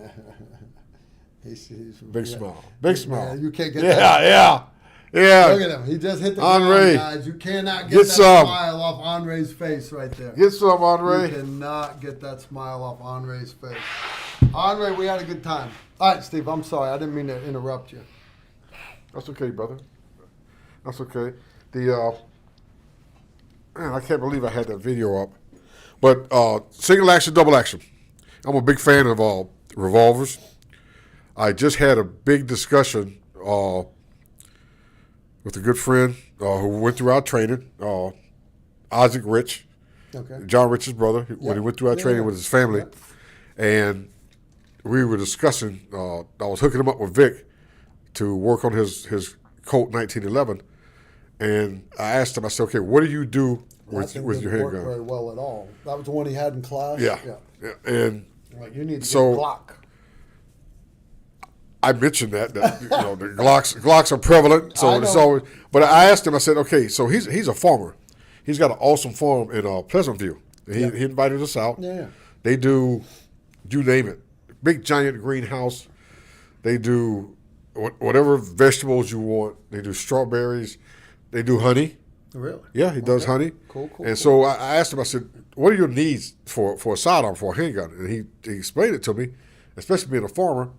he's big smile. Big smile. Man, you can't get that. Yeah. Look at him. He just hit the Andre, ground, guys. You cannot get that smile off Andre's face right there. Get some, Andre. You cannot get that smile off Andre's face. Andre, we had a good time. All right, Steve, I'm sorry. I didn't mean to interrupt you. That's okay, brother. That's okay. Man, I can't believe I had that video up. But single action, double action. I'm a big fan of revolvers. I just had a big discussion with a good friend who went through our training, Isaac Rich, John Rich's brother, when he went through our training with his family. And we were discussing, I was hooking him up with Vic to work on his Colt 1911. And I asked him, I said, okay, what do you do with your handgun? Didn't work very well at all. That was the one he had in class? Yeah. And like, you need to get Glock. I mentioned that you know, the Glocks are prevalent, so it's always. But I asked him. I said, okay, so he's a farmer. He's got an awesome farm in Pleasant View. He invited us out. Yeah. They do, you name it, big giant greenhouse. They do whatever vegetables you want. They do strawberries. They do honey. Really? Yeah, he does honey. Cool. And so I asked him. I said, what are your needs for a sidearm, for a handgun? And he explained it to me, especially being a farmer.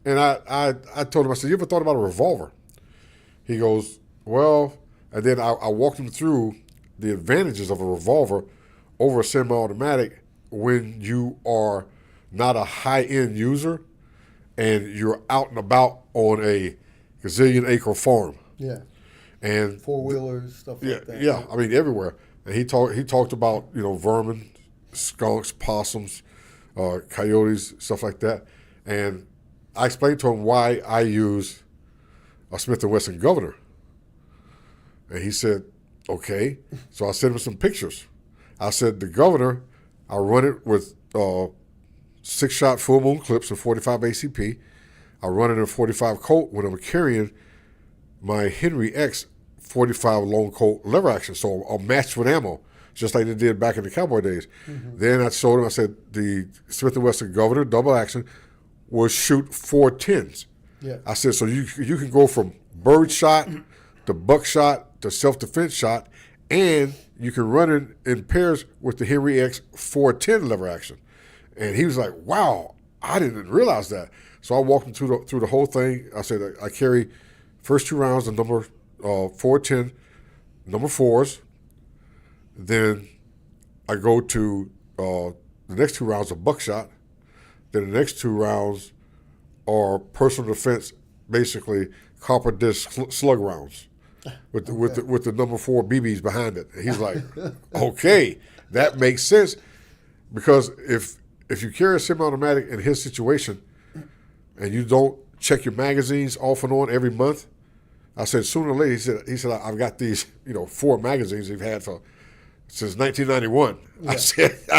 And I told him, I said, you ever thought about a revolver? He goes, well, and then I walked him through the advantages of a revolver over a semi-automatic when you are not a high-end user and you're out and about on a gazillion-acre farm. Yeah. And four-wheelers, stuff like that. Yeah, I mean, everywhere. And he talked about, you know, vermin, skunks, possums, coyotes, stuff like that. And I explained to him why I use a Smith & Wesson Governor. And he said, Okay. So I sent him some pictures. I said, the governor, I run it with 6-shot full moon clips and 45 ACP. I run it in a 45 Colt when I'm carrying my Henry X 45 long Colt lever action. So I'll match with ammo, just like they did back in the cowboy days. Then I showed him, I said, the Smith & Wesson Governor double action will shoot 410s. Yeah. I said, so you can go from bird shot to buckshot to self-defense shot, and you can run it in pairs with the Henry X 410 lever action. And he was like, wow, I didn't realize that. So I walked him through the whole thing. I said, I carry first 2 rounds the number 410, number 4s. Then I go to the next 2 rounds of buckshot. Then the next 2 rounds are personal defense, basically copper disc slug rounds with the number 4 BBs behind it. And he's like, okay, that makes sense, because if you carry a semi-automatic in his situation and you don't check your magazines off and on every month, I said, sooner or later, he said, I've got these 4 magazines he's had since 1991. Yeah. I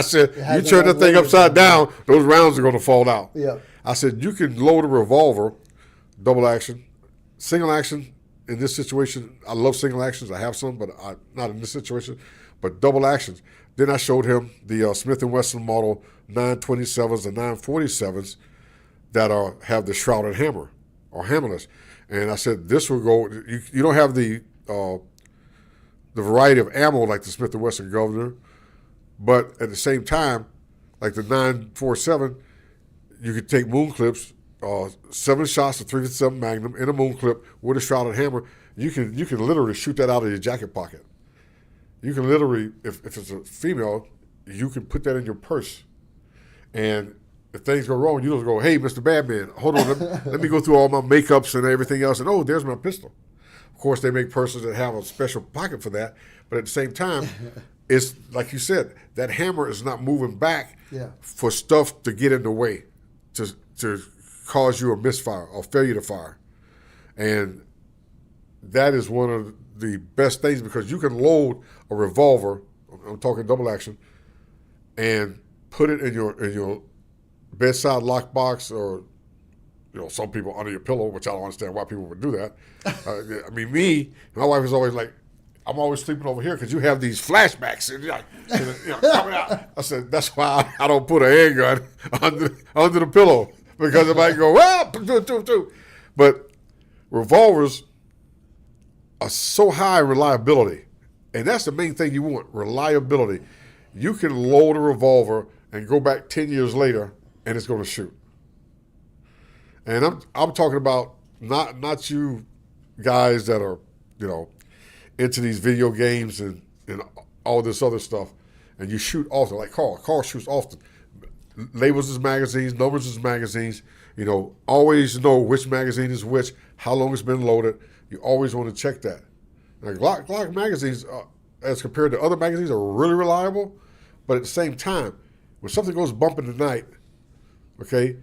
said, you turn that thing upside down, those rounds are going to fall out. Yeah. I said, you can load a revolver, double action, single action. In this situation, I love single actions. I have some, but not in this situation. But double actions. Then I showed him the Smith & Wesson model 927s and 947s that have the shrouded hammer or hammerless. And I said, this will go. You don't have the variety of ammo like the Smith & Wesson Governor, but at the same time, like the 947, you could take moon clips, 7 shots of 357 Magnum in a moon clip with a shrouded hammer. You can literally shoot that out of your jacket pocket. You can literally, if it's a female, you can put that in your purse. And if things go wrong, you just go, hey, Mr. Badman, hold on, let me go through all my makeups and everything else, and oh, there's my pistol. Of course, they make purses that have a special pocket for that, but at the same time, it's like you said, that hammer is not moving back for stuff to get in the way, to cause you a misfire or failure to fire. And that is one of the best things, because you can load a revolver, I'm talking double action, and put it in your bedside lockbox, or some people under your pillow, which I don't understand why people would do that. I mean, my wife is always like, I'm always sleeping over here because you have these flashbacks and coming out. I said, that's why I don't put a handgun under the pillow, because it might go, But revolvers are so high in reliability, and that's the main thing you want, reliability. You can load a revolver and go back 10 years later, and it's going to shoot. And I'm talking about not you guys that are into these video games and all this other stuff, and you shoot often, like Carl. Carl shoots often. Labels his magazines, numbers his magazines. Always know which magazine is which, how long it's been loaded. You always want to check that. Now, Glock magazines, as compared to other magazines, are really reliable, but at the same time, when something goes bump in the night, okay,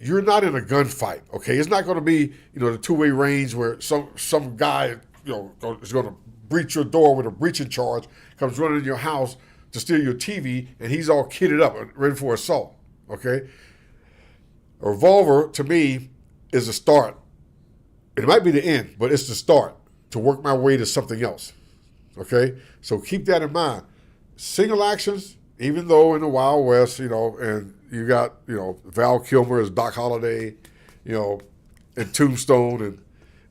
you're not in a gunfight, okay? It's not going to be, the two-way range where some guy, is going to breach your door with a breaching charge, comes running in your house to steal your TV, and he's all kitted up and ready for assault, okay? A revolver, to me, is a start. It might be the end, but it's the start to work my way to something else, okay? So keep that in mind. Single actions, even though in the Wild West, and you got, Val Kilmer as Doc Holliday, and Tombstone,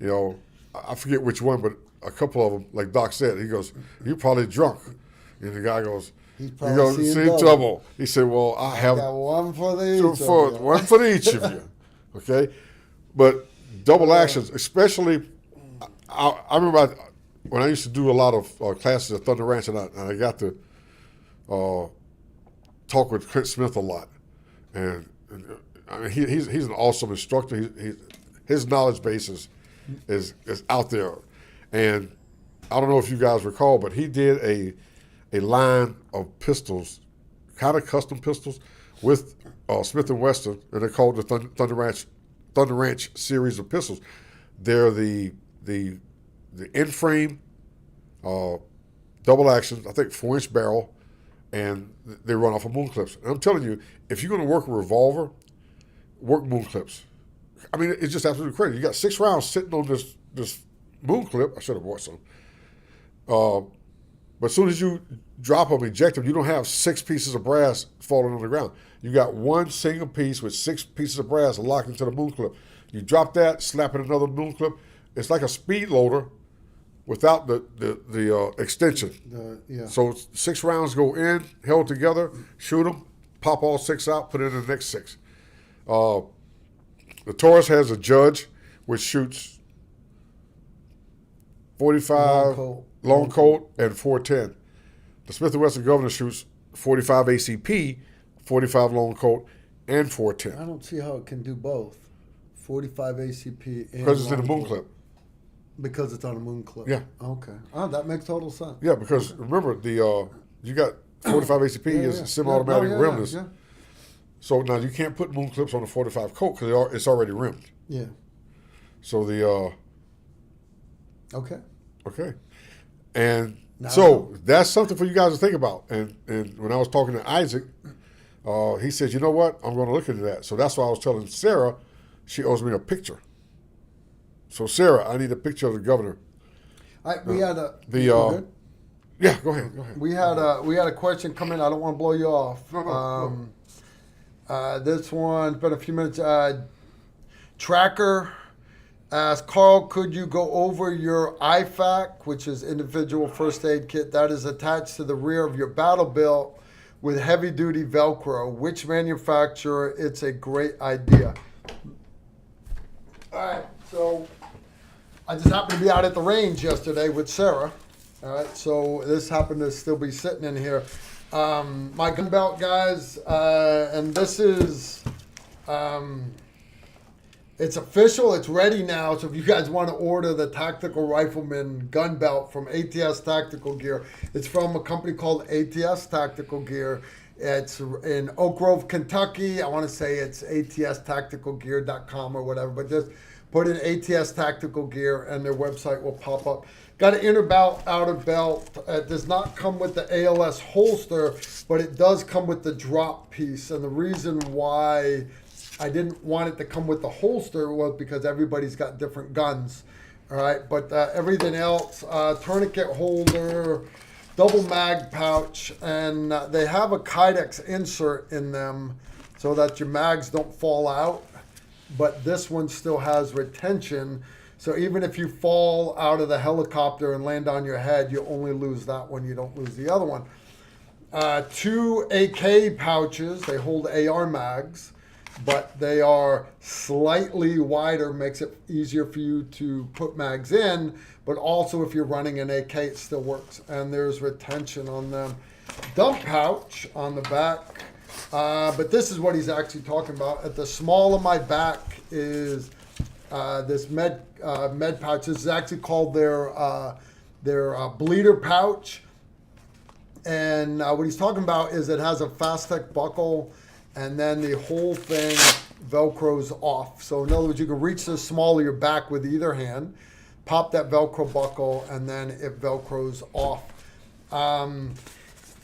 and, I forget which one, but a couple of them, like Doc said, he goes, you're probably drunk. And the guy goes, he's probably seeing trouble. He said, well, I got one for one for each of you, okay? But double actions, especially, I remember when I used to do a lot of classes at Thunder Ranch, and I got to talk with Clint Smith a lot. And I mean, he's an awesome instructor. His knowledge base is out there. And I don't know if you guys recall, but he did a line of pistols, kind of custom pistols, with Smith & Wesson, and they're called the Thunder Ranch series of pistols. They're the end frame double action, I think 4-inch barrel, and they run off of moon clips. And I'm telling you, if you're going to work a revolver, work moon clips. I mean, it's just absolutely crazy. You got 6 rounds sitting on this moon clip. I should have bought some. But as soon as you drop them, eject them, you don't have 6 pieces of brass falling on the ground. You got one single piece with 6 pieces of brass locked into the moon clip. You drop that, slap in another moon clip. It's like a speed loader without the extension. Yeah. So 6 rounds go in, held together, shoot them, pop all 6 out, put in the next 6. The Taurus has a Judge, which shoots 45 long Colt and 410. The Smith & Wesson Governor shoots 45 ACP, 45 long Colt, and 410. I don't see how it can do both. 45 ACP and Because it's in a moon clip. Because it's on a moon clip. Yeah. Okay. Oh, that makes total sense. Yeah, because remember you got 45 ACP is semi-automatic rimless. Yeah. So now you can't put moon clips on the 45 Colt because it's already rimmed. Yeah. So the Okay. okay, and so that's something for you guys to think about. And when I was talking to Isaac, he said, you know what, I'm going to look into that. So that's why I was telling Sarah, she owes me a picture. So Sarah, I need a picture of the governor. We had a yeah. Go ahead. We had a question come in. I don't want to blow you off. No. This one's been a few minutes. Tracker asked, Carl, could you go over your IFAK, which is individual first aid kit that is attached to the rear of your battle belt with heavy duty Velcro? Which manufacturer? It's a great idea. All right, so I just happened to be out at the range yesterday with Sarah. All right, so this happened to still be sitting in here. My gun belt, guys, and this is, it's official, it's ready now. So if you guys want to order the Tactical Rifleman gun belt from ATS Tactical Gear, it's from a company called ATS Tactical Gear. It's in Oak Grove, Kentucky. I want to say it's atstacticalgear.com or whatever, but just put in ATS Tactical Gear and their website will pop up. Got an inner belt, outer belt. It does not come with the ALS holster, but it does come with the drop piece. And the reason why I didn't want it to come with the holster was because everybody's got different guns. All right, but everything else, tourniquet holder, double mag pouch, and they have a Kydex insert in them so that your mags don't fall out. But this one still has retention. So even if you fall out of the helicopter and land on your head, you only lose that one. You don't lose the other one. 2 AK pouches. They hold AR mags, but they are slightly wider, makes it easier for you to put mags in. But also if you're running an AK, it still works. And there's retention on them. Dump pouch on the back. But this is what he's actually talking about. At the small of my back is this med pouch. This is actually called their bleeder pouch. And what he's talking about is it has a Fastech buckle, and then the whole thing Velcros off. So in other words, you can reach the small of your back with either hand, pop that Velcro buckle, and then it Velcros off.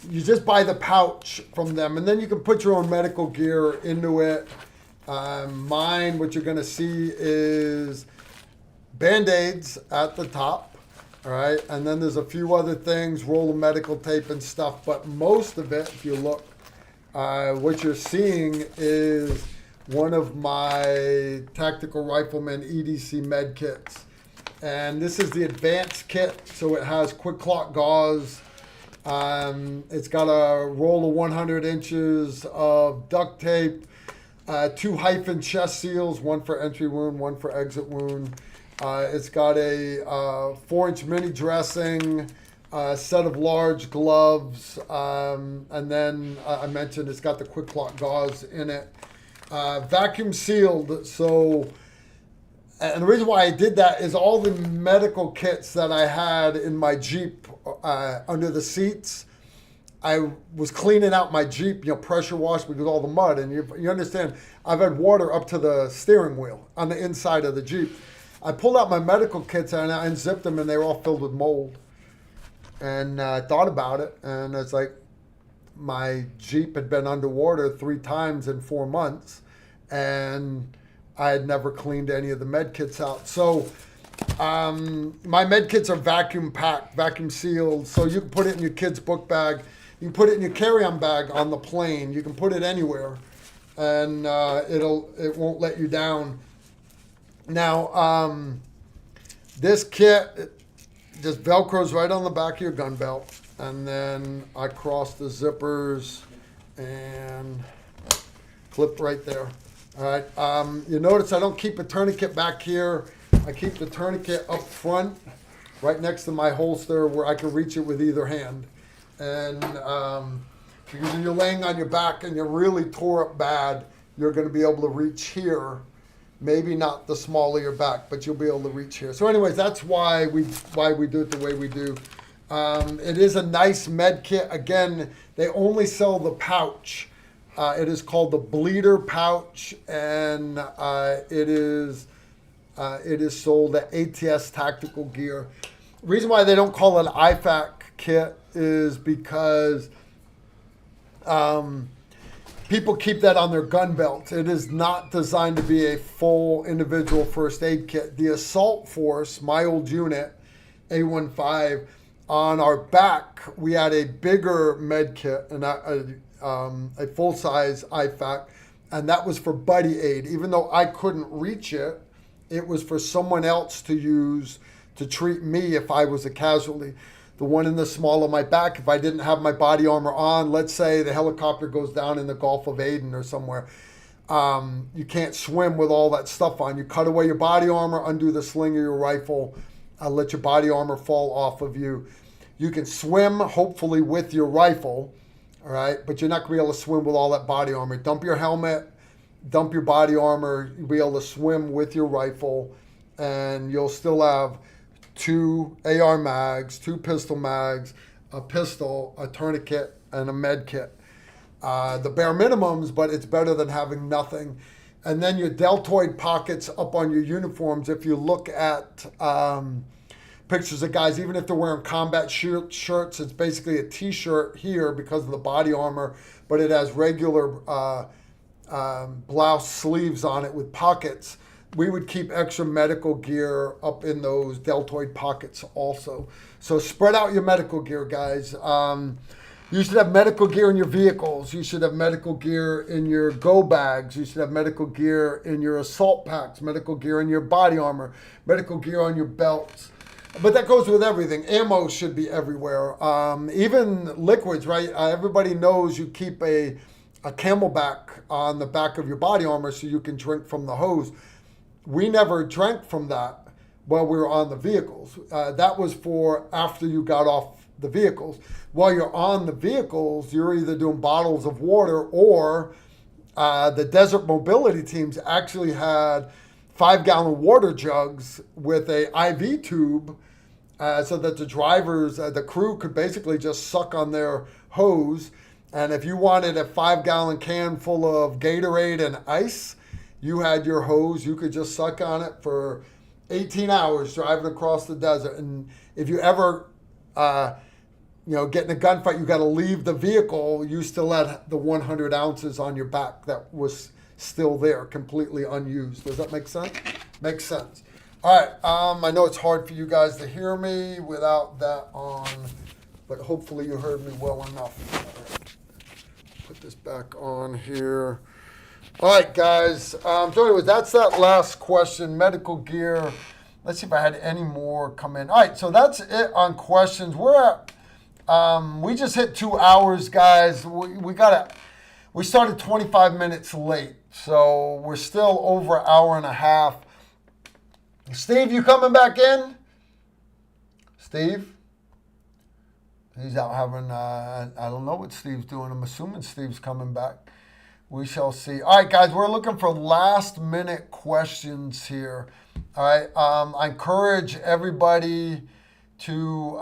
You just buy the pouch from them, and then you can put your own medical gear into it. Mine, what you're going to see is Band-Aids at the top, all right? And then there's a few other things, roll of medical tape and stuff, but most of it, if you look, what you're seeing is one of my Tactical Rifleman EDC med kits. And this is the advanced kit, so it has quick clot gauze. It's got a roll of 100 inches of duct tape, 2 hyphen chest seals, one for entry wound, one for exit wound. It's got a 4-inch mini dressing, a set of large gloves, and then I mentioned it's got the quick clot gauze in it. Vacuum sealed, so, and the reason why I did that is all the medical kits that I had in my Jeep under the seats, I was cleaning out my Jeep, pressure washed because of all the mud. And you understand, I've had water up to the steering wheel on the inside of the Jeep. I pulled out my medical kits and I unzipped them and they were all filled with mold. and I thought about it, and it's like my Jeep had been underwater 3 times in 4 months, and I had never cleaned any of the med kits out. So my med kits are vacuum packed, vacuum sealed, so you can put it in your kid's book bag. You can put it in your carry-on bag on the plane. You can put it anywhere, and it won't let you down. Now, this kit just Velcros right on the back of your gun belt, and then I cross the zippers and clip right there. All right. You notice I don't keep a tourniquet back here. I keep the tourniquet up front, right next to my holster, where I can reach it with either hand. And because if you're laying on your back and you're really tore up bad, you're going to be able to reach here. Maybe not the small of your back, but you'll be able to reach here. So anyways, that's why we do it the way we do. It is a nice med kit. Again, they only sell the pouch. It is called the bleeder pouch, and it is sold at ATS Tactical Gear. The reason why they don't call it an IFAK kit is because people keep that on their gun belts. It is not designed to be a full individual first aid kit. The Assault Force, my old unit, A15, on our back, we had a bigger med kit and a full-size IFAK, and that was for buddy aid. Even though I couldn't reach it, it was for someone else to use to treat me if I was a casualty. The one in the small of my back, if I didn't have my body armor on, let's say the helicopter goes down in the Gulf of Aden or somewhere, you can't swim with all that stuff on. You cut away your body armor, undo the sling of your rifle, let your body armor fall off of you. You can swim, hopefully, with your rifle, all right? But you're not going to be able to swim with all that body armor. Dump your helmet, dump your body armor. You'll be able to swim with your rifle, and you'll still have 2 AR mags, 2 pistol mags, a pistol, a tourniquet, and a med kit. The bare minimums, but it's better than having nothing. And then your deltoid pockets up on your uniforms, if you look at pictures of guys, even if they're wearing combat shirts, it's basically a t-shirt here because of the body armor, but it has regular blouse sleeves on it with pockets. We would keep extra medical gear up in those deltoid pockets also. So spread out your medical gear, guys. You should have medical gear in your vehicles. You should have medical gear in your go bags. You should have medical gear in your assault packs, medical gear in your body armor, medical gear on your belts. But that goes with everything. Ammo should be everywhere. Even liquids, right? Everybody knows you keep a Camelback on the back of your body armor so you can drink from the hose. We never drank from that while we were on the vehicles. That was for after you got off the vehicles. While you're on the vehicles, you're either doing bottles of water or the desert mobility teams actually had 5-gallon water jugs with a IV tube so that the drivers, the crew could basically just suck on their hose. And if you wanted a 5-gallon can full of Gatorade and ice, you had your hose. You could just suck on it for 18 hours driving across the desert. And if you ever, get in a gunfight, you got to leave the vehicle, you still had the 100 ounces on your back that was still there, completely unused. Does that make sense? Makes sense. All right. I know it's hard for you guys to hear me without that on, but hopefully you heard me well enough. All right. Put this back on here. All right, guys. So anyways, that's that last question, medical gear. Let's see if I had any more come in. All right, so that's it on questions. We're at, we just hit 2 hours, guys. We started 25 minutes late, so we're still over an hour and a half. Steve, you coming back in? Steve? He's out having, I don't know what Steve's doing. I'm assuming Steve's coming back. We shall see. All right, guys, we're looking for last-minute questions here. All right, I encourage everybody to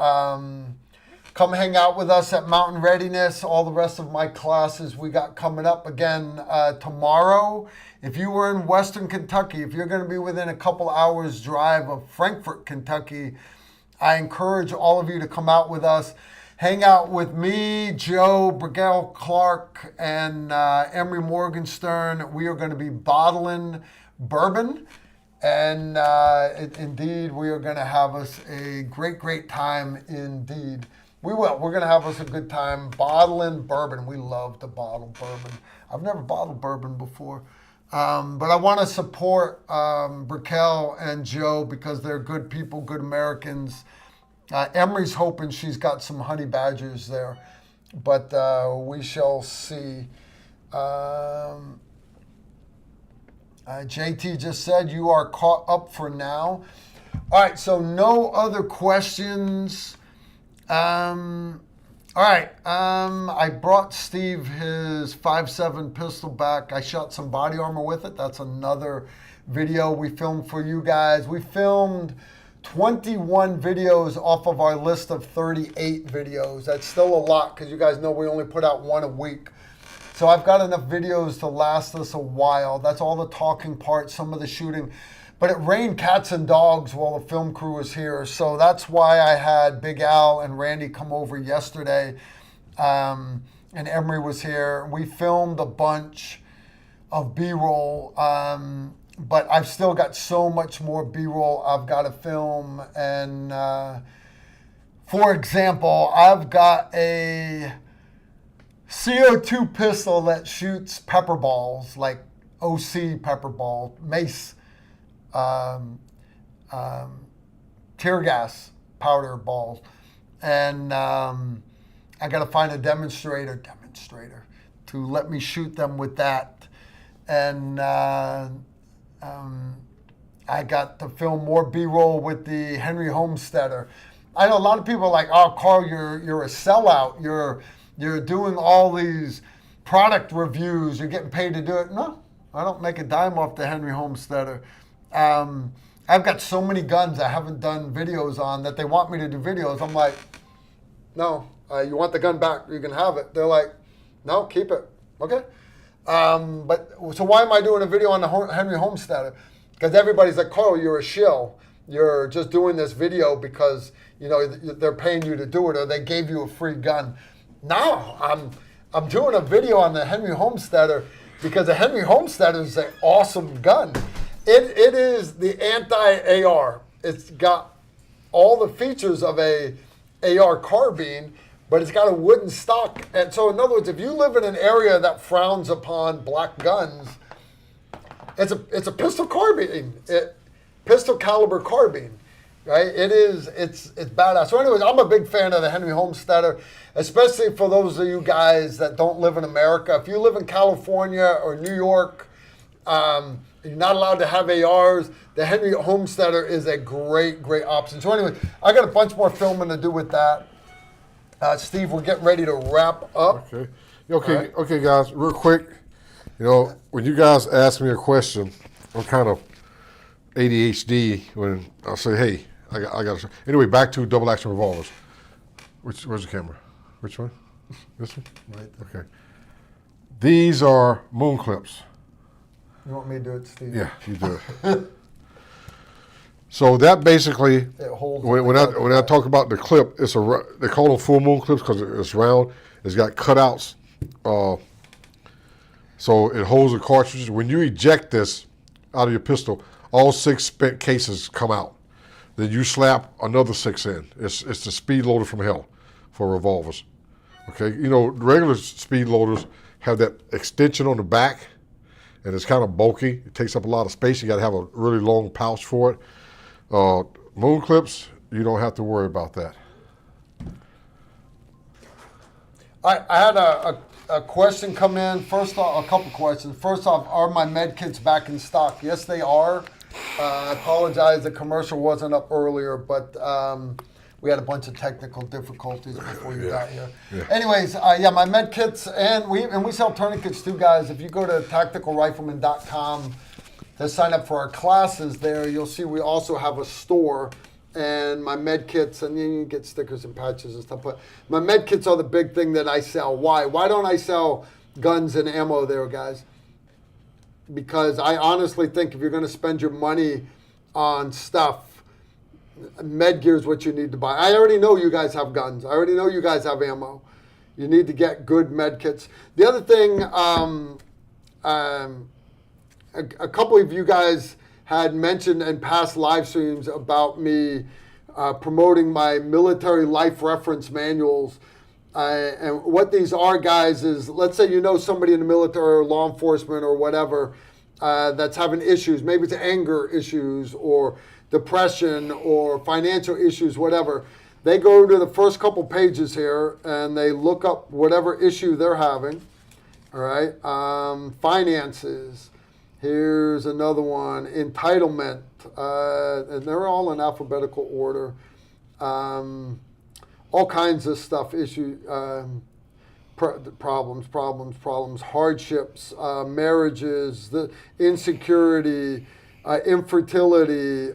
come hang out with us at Mountain Readiness. All the rest of my classes we got coming up again tomorrow. If you were in Western Kentucky, if you're going to be within a couple hours drive of Frankfort, Kentucky, I encourage all of you to come out with us. Hang out with me, Joe, Brigel Clark, and Emery Morgenstern. We are going to be bottling bourbon. And indeed, we are going to have us a great, great time indeed. We will. We're going to have us a good time bottling bourbon. We love to bottle bourbon. I've never bottled bourbon before. But I want to support Brickell and Joe because they're good people, good Americans. Emery's hoping she's got some honey badgers there. But we shall see. JT just said you are caught up for now. All right, so no other questions. All right, I brought Steve his 5.7 pistol back. I shot some body armor with it. That's another video we filmed for you guys. We filmed 21 videos off of our list of 38 videos. That's still a lot because you guys know we only put out one a week. So I've got enough videos to last us a while. That's all the talking parts, some of the shooting. But it rained cats and dogs while the film crew was here. So that's why I had Big Al and Randy come over yesterday. And Emery was here. We filmed a bunch of B-roll. But I've still got so much more B-roll I've got to film. And for example, I've got a CO2 pistol that shoots pepper balls, like OC pepper ball, mace, tear gas powder balls. And I got to find a demonstrator to let me shoot them with that. And I got to film more B-roll with the Henry Homesteader. I know a lot of people are like, oh, Carl, you're a sellout. You're doing all these product reviews. You're getting paid to do it. No, I don't make a dime off the Henry Homesteader. I've got so many guns I haven't done videos on that they want me to do videos. I'm like, no, you want the gun back, you can have it. They're like, no, keep it. Okay. But so why am I doing a video on the Henry Homesteader? Because everybody's like, Carl, you're a shill. You're just doing this video because they're paying you to do it or they gave you a free gun. No, I'm doing a video on the Henry Homesteader because the Henry Homesteader is an awesome gun. It is the anti-AR. It's got all the features of a AR carbine, but it's got a wooden stock. And so in other words, if you live in an area that frowns upon black guns, it's a pistol carbine, pistol caliber carbine. Right? It's badass. So anyways, I'm a big fan of the Henry Homesteader, especially for those of you guys that don't live in America. If you live in California or New York, you're not allowed to have ARs. The Henry Homesteader is a great, great option. So anyway, I got a bunch more filming to do with that. Steve, we're getting ready to wrap up. Okay, right. Okay, guys, real quick. When you guys ask me a question, I'm kind of ADHD when I say, hey, I got. Anyway, back to double action revolvers. Where's the camera? Which one? This one? Right there. Okay. These are moon clips. You want me to do it, Steve? Yeah, you do it. So that basically, it holds when I talk about the clip, they call them full moon clips because it's round. It's got cutouts, so it holds the cartridges. When you eject this out of your pistol, all 6 spent cases come out. Then you slap another 6 in. It's the speed loader from hell for revolvers. Okay, regular speed loaders have that extension on the back, and it's kind of bulky. It takes up a lot of space. You got to have a really long pouch for it. Moon clips, you don't have to worry about that. I had a question come in. First off, a couple questions. First off, are my med kits back in stock? Yes, they are. I apologize, the commercial wasn't up earlier, but we had a bunch of technical difficulties before you got here. Yeah. Anyways, my med kits, and we sell tourniquets too, guys. If you go to tacticalrifleman.com to sign up for our classes there, you'll see we also have a store. And my med kits, and then you get stickers and patches and stuff. But my med kits are the big thing that I sell. Why? Why don't I sell guns and ammo there, guys? Because I honestly think if you're going to spend your money on stuff, med gear is what you need to buy. I already know you guys have guns. I already know you guys have ammo. You need to get good med kits. The other thing, a couple of you guys had mentioned in past live streams about me promoting my military life reference manuals. And what these are, guys, is let's say you know somebody in the military or law enforcement or whatever that's having issues. Maybe it's anger issues or depression or financial issues, whatever. They go to the first couple pages here and they look up whatever issue they're having. All right. Finances. Here's another one. Entitlement. And they're all in alphabetical order. All kinds of stuff, problems, hardships, marriages, the insecurity, infertility,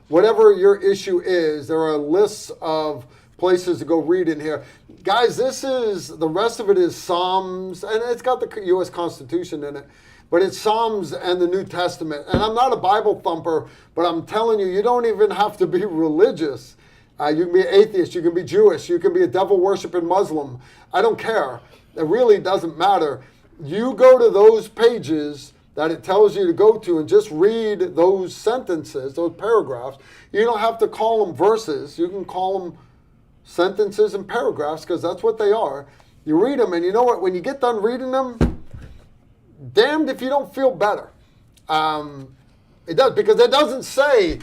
whatever your issue is, there are lists of places to go read in here. Guys, the rest of it is Psalms, and it's got the U.S. Constitution in it, but it's Psalms and the New Testament. And I'm not a Bible thumper, but I'm telling you, you don't even have to be religious. You can be atheist, you can be Jewish, you can be a devil-worshipping Muslim. I don't care. It really doesn't matter. You go to those pages that it tells you to go to and just read those sentences, those paragraphs. You don't have to call them verses. You can call them sentences and paragraphs because that's what they are. You read them, and you know what? When you get done reading them, damned if you don't feel better. It does, because it doesn't say,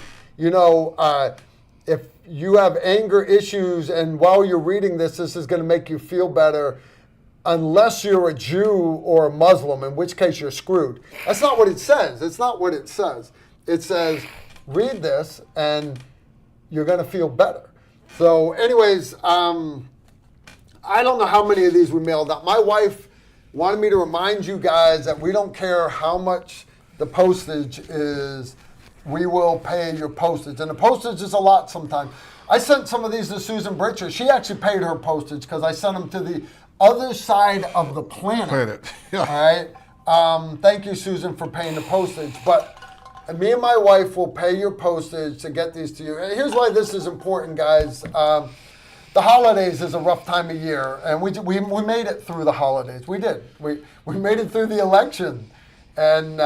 if you have anger issues and while you're reading this is going to make you feel better, unless you're a Jew or a Muslim, in which case you're screwed. That's not what it says. It's not what it says. It says, read this and you're going to feel better. So anyways, I don't know how many of these we mailed out. My wife wanted me to remind you guys that we don't care how much the postage is. We will pay your postage. And the postage is a lot sometimes. I sent some of these to Susan Britcher. She actually paid her postage because I sent them to the other side of the planet. Yeah. All right. Thank you, Susan, for paying the postage. But me and my wife will pay your postage to get these to you. And here's why this is important, guys. The holidays is a rough time of year, and we made it through the holidays. We did. We made it through the election, and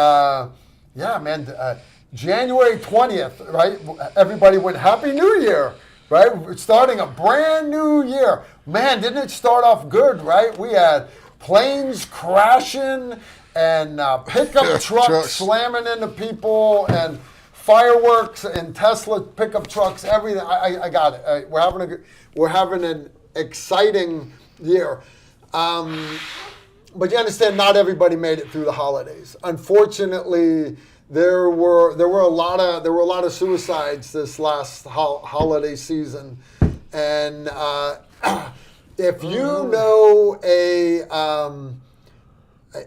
January 20th, right? Everybody went Happy New Year, right? We're starting a brand new year. Man, didn't it start off good, right? We had planes crashing and pickup trucks slamming into people and fireworks and Tesla pickup trucks, everything. I got it. We're having an exciting year. But you understand, not everybody made it through the holidays. Unfortunately, there were a lot of suicides this last holiday season, and if you know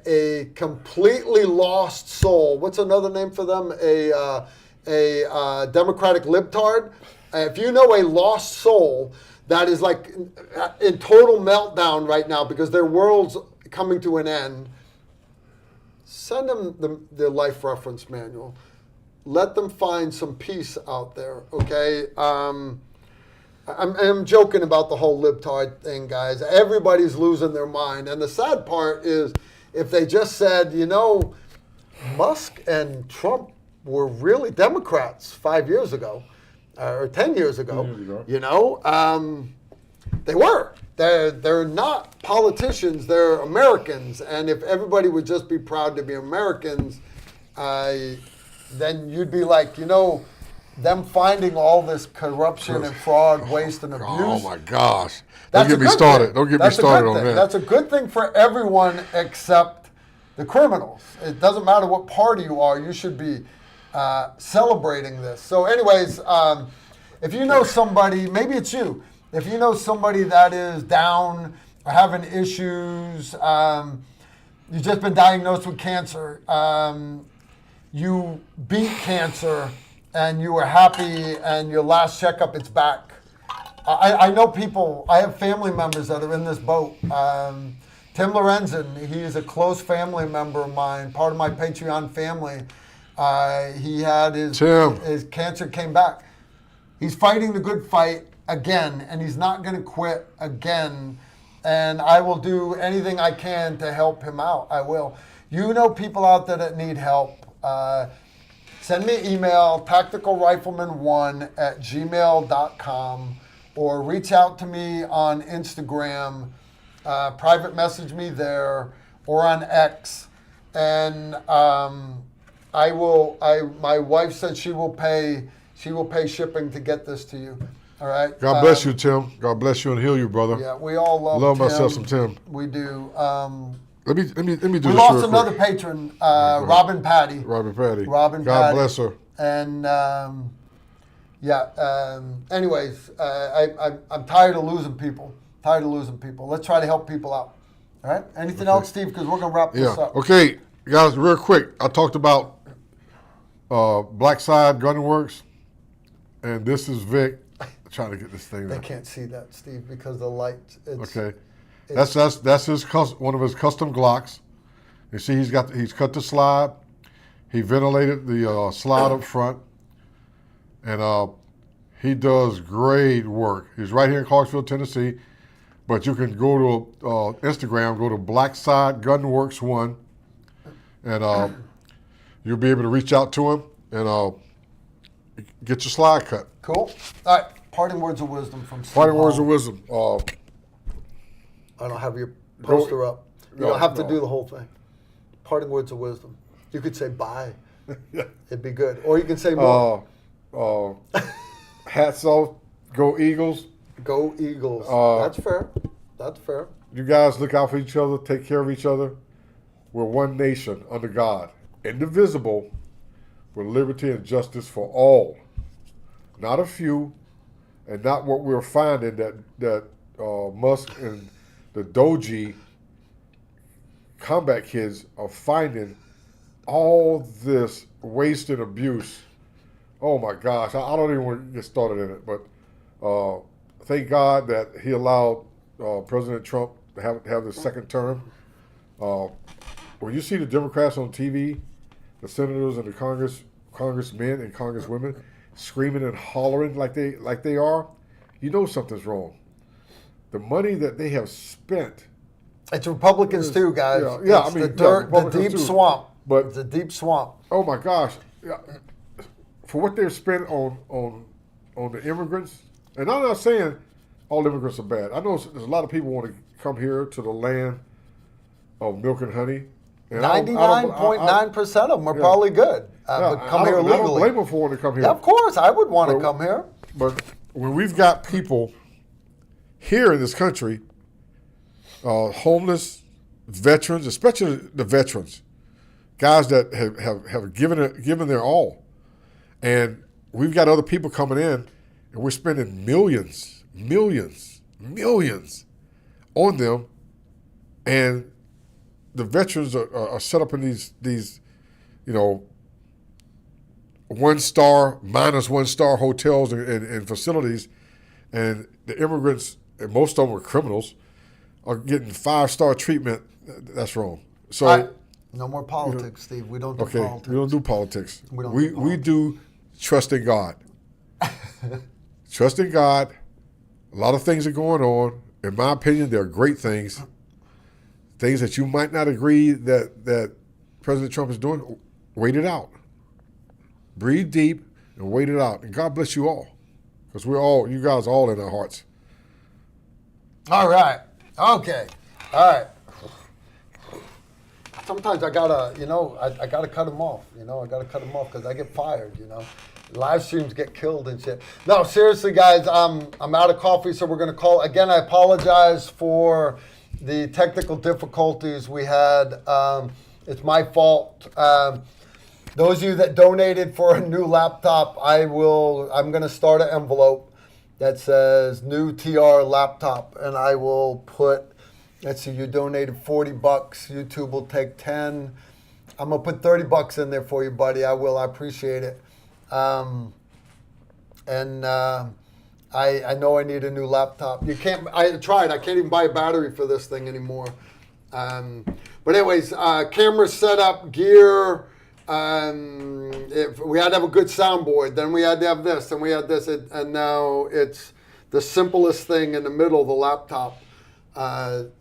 a completely lost soul, what's another name for them? A Democratic libtard. If you know a lost soul that is like in total meltdown right now because their world's coming to an end, send them the life reference manual. Let them find some peace out there, okay? I'm joking about the whole libtard thing, guys. Everybody's losing their mind. And the sad part is if they just said, Musk and Trump were really Democrats 5 years ago or 10 years ago, they were. They're not politicians, they're Americans. And if everybody would just be proud to be Americans, then you'd be like, them finding all this corruption and fraud, waste, and abuse. Oh my gosh. Don't get me started on that. That's a good thing for everyone except the criminals. It doesn't matter what party you are, you should be celebrating this. So anyways, if you know somebody, maybe it's you, if you know somebody that is down or having issues, you've just been diagnosed with cancer, you beat cancer and you were happy and your last checkup it's back. I know people, I have family members that are in this boat. Tim Lorenzen, he is a close family member of mine, part of my Patreon family. He had his cancer came back. He's fighting the good fight again, and he's not going to quit again. And I will do anything I can to help him out. I will. You know people out there that need help. Send me an email, tacticalrifleman1@gmail.com, or reach out to me on Instagram, private message me there, or on X. And my wife said she will pay shipping to get this to you. All right. God bless you, Tim. God bless you and heal you, brother. Yeah, we all love Tim. myself some Tim. We do. Let me do this. We real lost quick. another patron, Robin Patty. Robin Patty. Robin God Patty. bless her. And anyways, I'm tired of losing people. Let's try to help people out. All right. Anything else, Steve? Because we're gonna wrap this up. Okay, guys. Real quick, I talked about Black Side Gun Works, and this is Vic trying to get this thing. They can't see that, Steve, because the light. Okay. That's his one of his custom Glocks. You see, he's cut the slide. He ventilated the slide up front, and he does great work. He's right here in Clarksville, Tennessee, but you can go to Instagram, go to Blackside Gunworks 1, and you'll be able to reach out to him and get your slide cut. Cool. All right. Parting words of wisdom from Steve. Parting words of wisdom. I don't have your poster up. You don't have to do the whole thing. Parting words of wisdom. You could say bye. It'd be good. Or you can say more. Hats off. Go Eagles. Go Eagles. That's fair. You guys look out for each other. Take care of each other. We're one nation under God, indivisible, with liberty and justice for all. Not a few, and not what we're finding that Musk and the Doji combat kids are finding all this waste and abuse. Oh my gosh, I don't even want to get started in it, but thank God that he allowed President Trump to have the second term. When you see the Democrats on TV, the senators and the congressmen and congresswomen screaming and hollering like they are, you know something's wrong. The money that they have spent. It's Republicans too, guys. Yeah, it's the dirt, the deep swamp. But it's a deep swamp. Oh my gosh, for what they've spent on the immigrants, and I'm not saying all immigrants are bad. I know there's a lot of people want to come here to the land of milk and honey. 99.9% of them are probably good, but come here legally. I don't blame them for wanting to come here. Yeah, of course, I would want to come here. But when we've got people here in this country, homeless, veterans, especially the veterans, guys that have given their all, and we've got other people coming in, and we're spending millions on them, and the veterans are set up in these 1-star, -1-star hotels and facilities, and the immigrants, and most of them are criminals, are getting 5-star treatment. That's wrong. So no more politics, Steve. We don't do politics. We don't do politics. We do trust in God. Trust in God. A lot of things are going on. In my opinion, they're great things. Things that you might not agree that President Trump is doing. Wait it out. Breathe deep and wait it out. And God bless you all. Because you guys are all in our hearts. All right. Okay. All right. Sometimes I gotta cut them off. I gotta cut them off because I get fired. Live streams get killed and shit. No, seriously, guys, I'm out of coffee, so we're gonna call again. I apologize for the technical difficulties we had. It's my fault. Those of you that donated for a new laptop, I'm gonna start an envelope that says new TR laptop, and I will put. Let's see, you donated $40. YouTube will take 10. I'm gonna put $30 in there for you, buddy. I will. I appreciate it. I know I need a new laptop. I tried. I can't even buy a battery for this thing anymore. But anyways, camera setup, gear, if we had to have a good soundboard, then we had to have this, and we had this, and now it's the simplest thing in the middle of the laptop.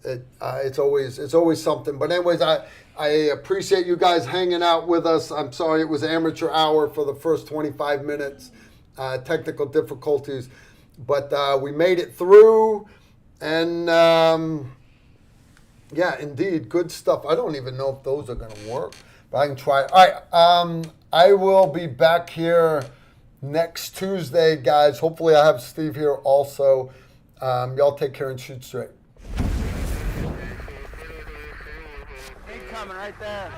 It's always something. But anyways, I appreciate you guys hanging out with us. I'm sorry it was amateur hour for the first 25 minutes, technical difficulties, but we made it through, and yeah, indeed, good stuff. I don't even know if those are going to work, but I can try. All right, I will be back here next Tuesday, guys. Hopefully I have Steve here also. Y'all take care and shoot straight. Incoming right there.